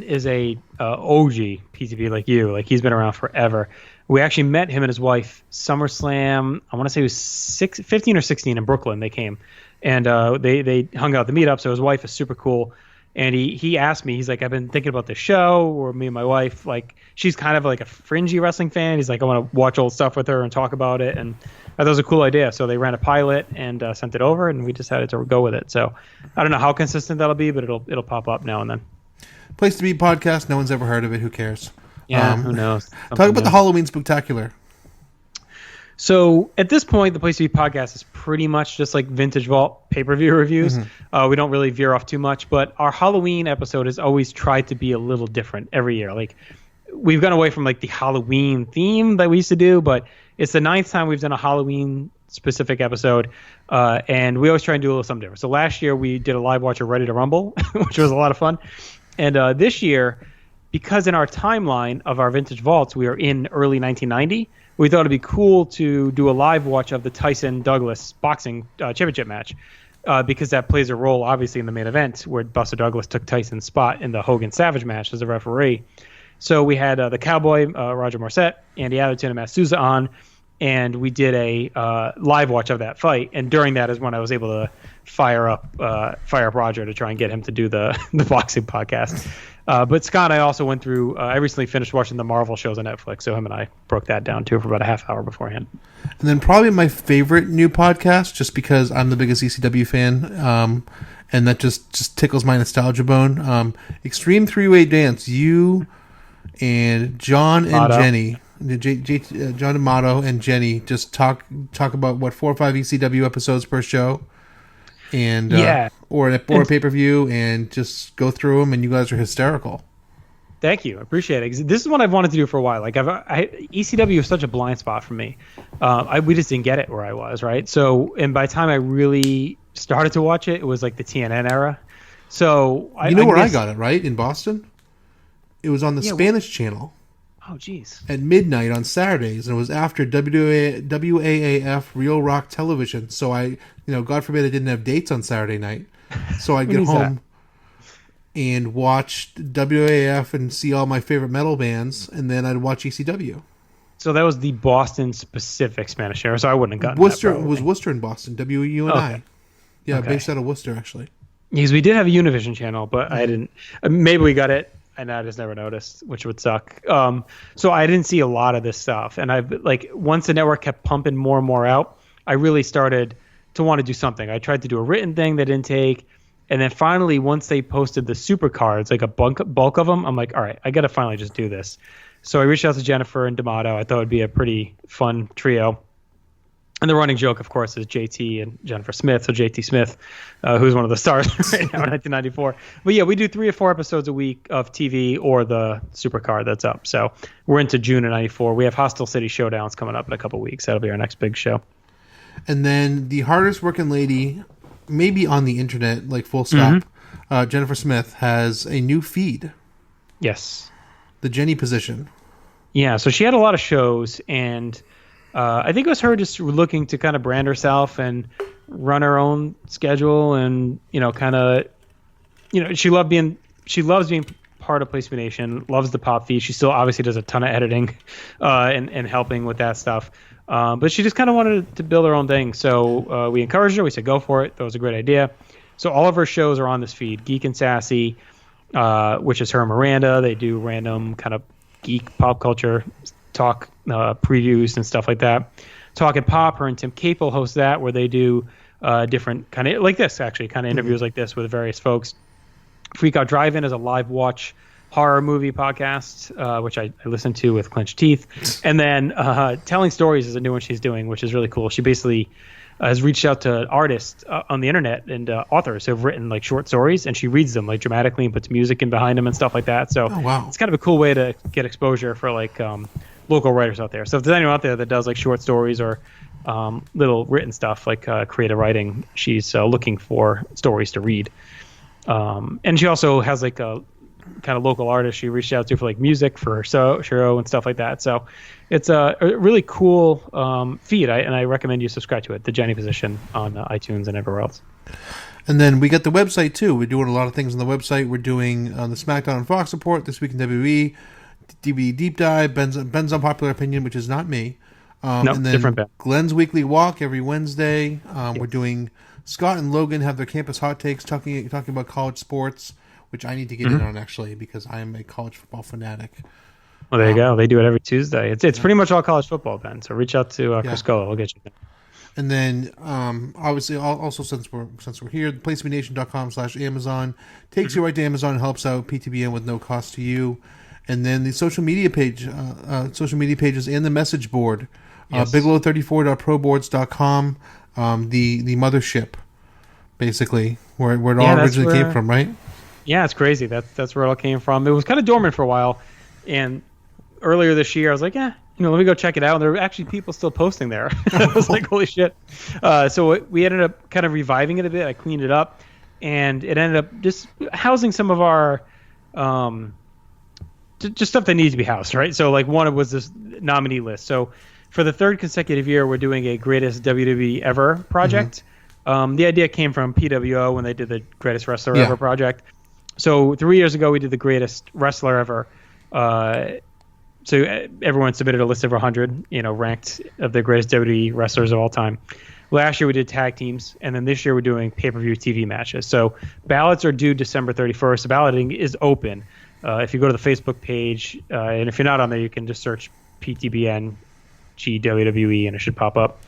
is a OG PTB like you. Like he's been around forever. We actually met him and his wife SummerSlam. I want to say it was 15 or 16 in Brooklyn. They came and they hung out at the meetup. So his wife is super cool. And he asked me, he's like, I've been thinking about the show, or me and my wife, like she's kind of like a fringy wrestling fan. He's like, I want to watch old stuff with her and talk about it. And I thought it was a cool idea. So they ran a pilot and sent it over, and we decided to go with it. So I don't know how consistent that'll be, but it'll pop up now and then. Place to Be podcast. No one's ever heard of it. Who cares? Yeah, who knows? Talk about the Halloween Spectacular. So at this point, the Place to Be podcast is pretty much just like Vintage Vault pay-per-view reviews. We don't really veer off too much, but our Halloween episode has always tried to be a little different every year. Like we've gone away from like the Halloween theme that we used to do, but it's the 9th time we've done a Halloween specific episode, and we always try and do a little something different. So last year we did a live watch of Ready to Rumble, which was a lot of fun. And this year, because in our timeline of our Vintage Vaults, we are in early 1990, we thought it'd be cool to do a live watch of the Tyson-Douglas boxing championship match, because that plays a role, obviously, in the main event, where Buster Douglas took Tyson's spot in the Hogan-Savage match as a referee. So we had the Cowboy, Roger Morissette, Andy Atherton, and Matt Souza on, and we did a live watch of that fight. And during that is when I was able to fire up Roger to try and get him to do the boxing podcast. But Scott, I also went through. I recently finished watching the Marvel shows on Netflix, so him and I broke that down too for about a half hour beforehand. And then probably my favorite new podcast, just because I'm the biggest ECW fan, and that just tickles my nostalgia bone. Extreme 3-Way Dance. You and John and Motto. Jenny, John Amato and Jenny, just talk about what 4 or 5 ECW episodes per show. And or a pay-per-view, and just go through them, and you guys are hysterical. Thank you. I appreciate it. This is what I've wanted to do for a while. Like ECW is such a blind spot for me. We just didn't get it where I was, right? So, and by the time I really started to watch it, it was like the TNN era. So I got it, right? In Boston? It was on the Spanish channel. Oh, geez. At midnight on Saturdays, and it was after WAAF Real Rock Television. So God forbid I didn't have dates on Saturday night. So I'd get home and watch WAAF and see all my favorite metal bands, and then I'd watch ECW. So that was the Boston specific Spanish era, so I wouldn't have gotten Worcester. that. It was Worcester in Boston, WUNI. Okay. Yeah, okay. Based out of Worcester, actually. Because we did have a Univision channel, but I didn't. Maybe we got it, and I just never noticed, which would suck. So I didn't see a lot of this stuff, and once the network kept pumping more and more out, I really started to want to do something. I tried to do a written thing that didn't take, and then finally, once they posted the super cards, like a bulk of them, I'm like, all right, I got to finally just do this. So I reached out to Jennifer and D'Amato. I thought it'd be a pretty fun trio. And the running joke, of course, is JT and Jennifer Smith. So JT Smith, who's one of the stars right now in 1994. But yeah, we do 3 or 4 episodes a week of TV or the supercard that's up. So we're into June of 94. We have Hostile City Showdowns coming up in a couple weeks. That'll be our next big show. And then the hardest working lady, maybe on the internet, like full stop, Jennifer Smith, has a new feed. Yes. The Jenny Position. Yeah, so she had a lot of shows, and I think it was her just looking to kind of brand herself and run her own schedule, and kind of, she loves being part of Place to Be Nation, loves the pop feed. She still obviously does a ton of editing and helping with that stuff, but she just kind of wanted to build her own thing. So we encouraged her. We said go for it. That was a great idea. So all of her shows are on this feed. Geek and Sassy, which is her and Miranda. They do random kind of geek pop culture talk previews and stuff like that. Talk at Pop, her and Tim Capel host that, where they do different kind of like this, actually, kind of interviews like this with various folks. Freak Out Drive-In is a live watch horror movie podcast, which I listen to with clenched teeth. And then Telling Stories is a new one she's doing, which is really cool. She basically has reached out to artists on the internet and authors who have written like short stories, and she reads them like dramatically and puts music in behind them and stuff like that. So it's kind of a cool way to get exposure for like local writers out there. So if there's anyone out there that does like short stories or little written stuff like creative writing, she's looking for stories to read. And she also has like a kind of local artist she reached out to for like music for her show and stuff like that. So it's a really cool feed, and I recommend you subscribe to it, The Jenny Position, on iTunes and everywhere else. And then we got the website too. We're doing a lot of things on the website. We're doing the SmackDown and Fox report, This Week in WWE, DVD Deep Dive, Ben's Unpopular Opinion, which is not me. And then different Ben. Glenn's Weekly Walk every Wednesday. We're doing Scott and Logan have their campus hot takes talking about college sports, which I need to get in on actually because I am a college football fanatic. Well, there you go. They do it every Tuesday. It's pretty much all college football, Ben. So reach out to Chris Cole. We'll get you there. And then obviously also since we're here, placetobenation.com/Amazon takes you right to Amazon and helps out PTBN with no cost to you. And then the social media pages and the message board, bigelow34.proboards.com, the mothership, basically, where it all originally came from, right? Yeah, it's crazy. That's where it all came from. It was kind of dormant for a while, and earlier this year I was like, let me go check it out. And there were actually people still posting there. I was like, holy shit. So we ended up kind of reviving it a bit. I cleaned it up, and it ended up just housing some of our just stuff that needs to be housed, right? So like one was this nominee list. So for the third consecutive year, we're doing a greatest WWE ever project. The idea came from PWO when they did the greatest wrestler ever project. So 3 years ago, we did the greatest wrestler ever. So everyone submitted a list of 100, ranked of the greatest WWE wrestlers of all time. Last year we did tag teams, and then this year we're doing pay-per-view TV matches. So ballots are due December 31st. The balloting is open. If you go to the Facebook page, and if you're not on there, you can just search PTBN GWWE, and it should pop up.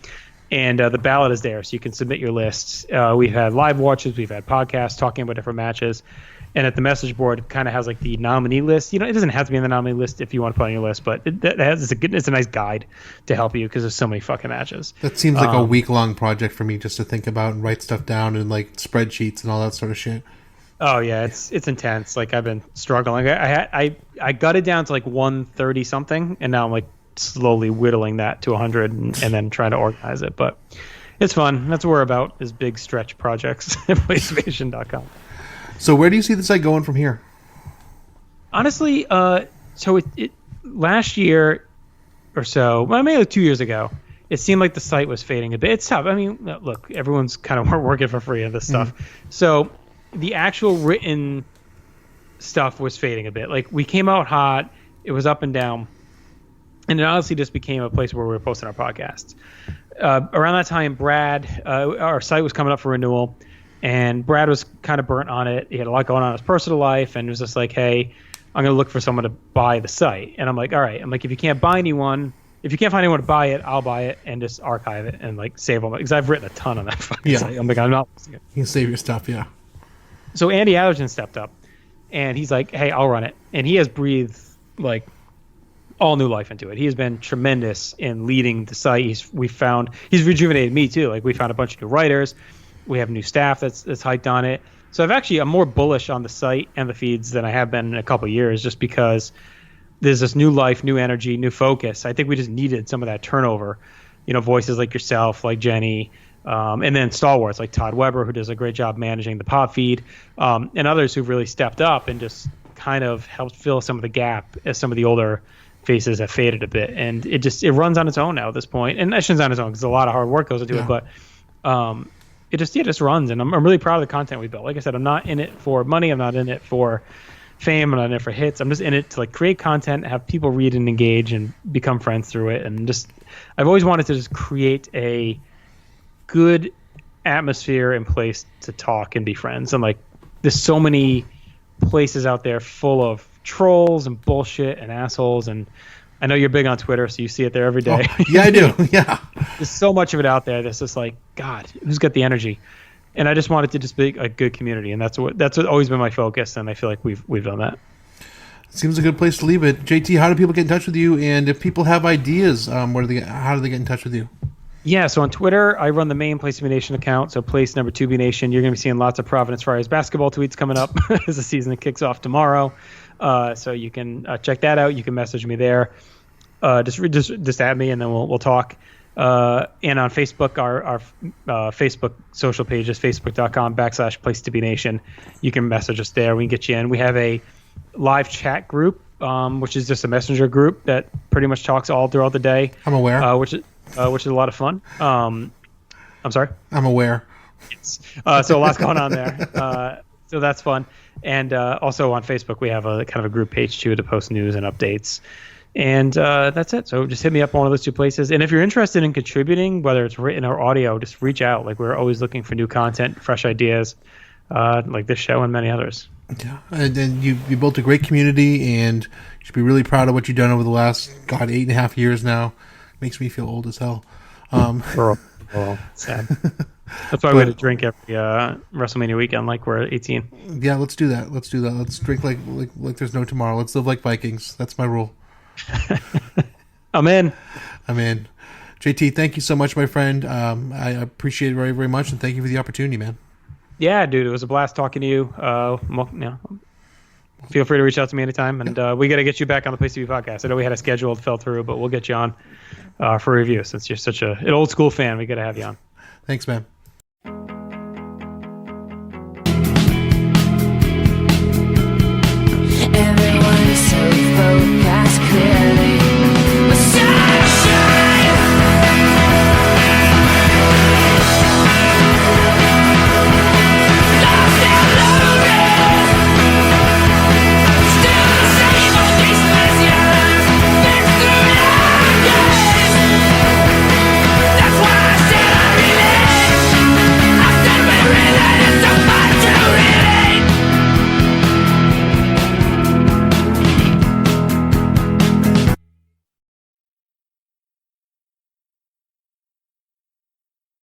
And the ballot is there, so you can submit your lists. We've had live watches, we've had podcasts talking about different matches. And at the message board, it kind of has like the nominee list. It doesn't have to be in the nominee list if you want to put on your list, but it's a nice guide to help you because there's so many fucking matches. That seems like a week-long project for me just to think about and write stuff down and like spreadsheets and all that sort of shit. Oh yeah, it's intense. Like I've been struggling. I got it down to like 130 something, and now I'm like slowly whittling that to 100 and then trying to organize it. But it's fun. That's what we're about, is big stretch projects at PlayStation.com. So where do you see the site going from here? Honestly, so it last year or so, well, maybe like 2 years ago, it seemed like the site was fading a bit. It's tough. I mean, look, everyone's kind of working for free on this stuff. So the actual written stuff was fading a bit. Like we came out hot, it was up and down, and it honestly just became a place where we were posting our podcasts. Around that time, Brad, our site was coming up for renewal. And Brad was kind of burnt on it. He had a lot going on in his personal life, and it was just like, hey, I'm going to look for someone to buy the site. And I'm like, all right. I'm like, if you can't find anyone to buy it, I'll buy it and just archive it and like save them. Because I've written a ton on that fucking site. I'm like, I'm not listing it. You can save your stuff, yeah. So Andy Allergen stepped up, and he's like, hey, I'll run it. And he has breathed like all new life into it. He has been tremendous in leading the site. He's rejuvenated me too. Like we found a bunch of new writers. We have new staff that's hyped on it. So I'm more bullish on the site and the feeds than I have been in a couple of years, just because there's this new life, new energy, new focus. I think we just needed some of that turnover. Voices like yourself, like Jenny, and then stalwarts like Todd Weber, who does a great job managing the pod feed, and others who've really stepped up and just kind of helped fill some of the gap as some of the older faces have faded a bit. And it runs on its own now at this point. And that shouldn't on its own because a lot of hard work goes into it, but it just runs, and I'm really proud of the content we built. Like I said, I'm not in it for money. I'm not in it for fame. I'm not in it for hits. I'm just in it to like create content, have people read and engage, and become friends through it. And I've always wanted to just create a good atmosphere and place to talk and be friends. And like, there's so many places out there full of trolls and bullshit and assholes. And I know you're big on Twitter, so you see it there every day. Oh, yeah, I do. Yeah. There's so much of it out there that's just like, God, who's got the energy? And I just want it to just be a good community, and that's what always been my focus, and I feel like we've done that. Seems a good place to leave it. JT, how do people get in touch with you? And if people have ideas, how do they get in touch with you? Yeah, so on Twitter, I run the main Place to Be Nation account, so Place number 2B Nation. You're going to be seeing lots of Providence Friars basketball tweets coming up as the season kicks off tomorrow. So you can check that out. You can message me there. Just add me, and then we'll talk. And on Facebook, our Facebook social page is facebook.com/Place to Be Nation. You can message us there. We can get you in. We have a live chat group, which is just a messenger group that pretty much talks all throughout the day. I'm aware. Which is a lot of fun. I'm sorry? I'm aware. Yes. So a lot's going on there. So that's fun. And also on Facebook, we have a kind of a group page too to post news and updates. And that's it. So just hit me up on one of those two places. And if you're interested in contributing, whether it's written or audio, just reach out. Like, we're always looking for new content, fresh ideas, like this show and many others. Yeah, and you built a great community, and you should be really proud of what you've done over the last 8.5 years now. Makes me feel old as hell. Sad. That's why we had to drink every WrestleMania weekend like we're 18. Yeah, let's do that. Let's drink like there's no tomorrow. Let's live like Vikings. That's my rule. I'm in. JT, thank you so much, my friend. I appreciate it very, very much, and thank you for the opportunity, man. Yeah, dude, it was a blast talking to you. Feel free to reach out to me anytime, and we got to get you back on the Place to Be podcast. I know we had a schedule that fell through, but we'll get you on for review since you're such an old school fan. We got to have you on. Thanks, man.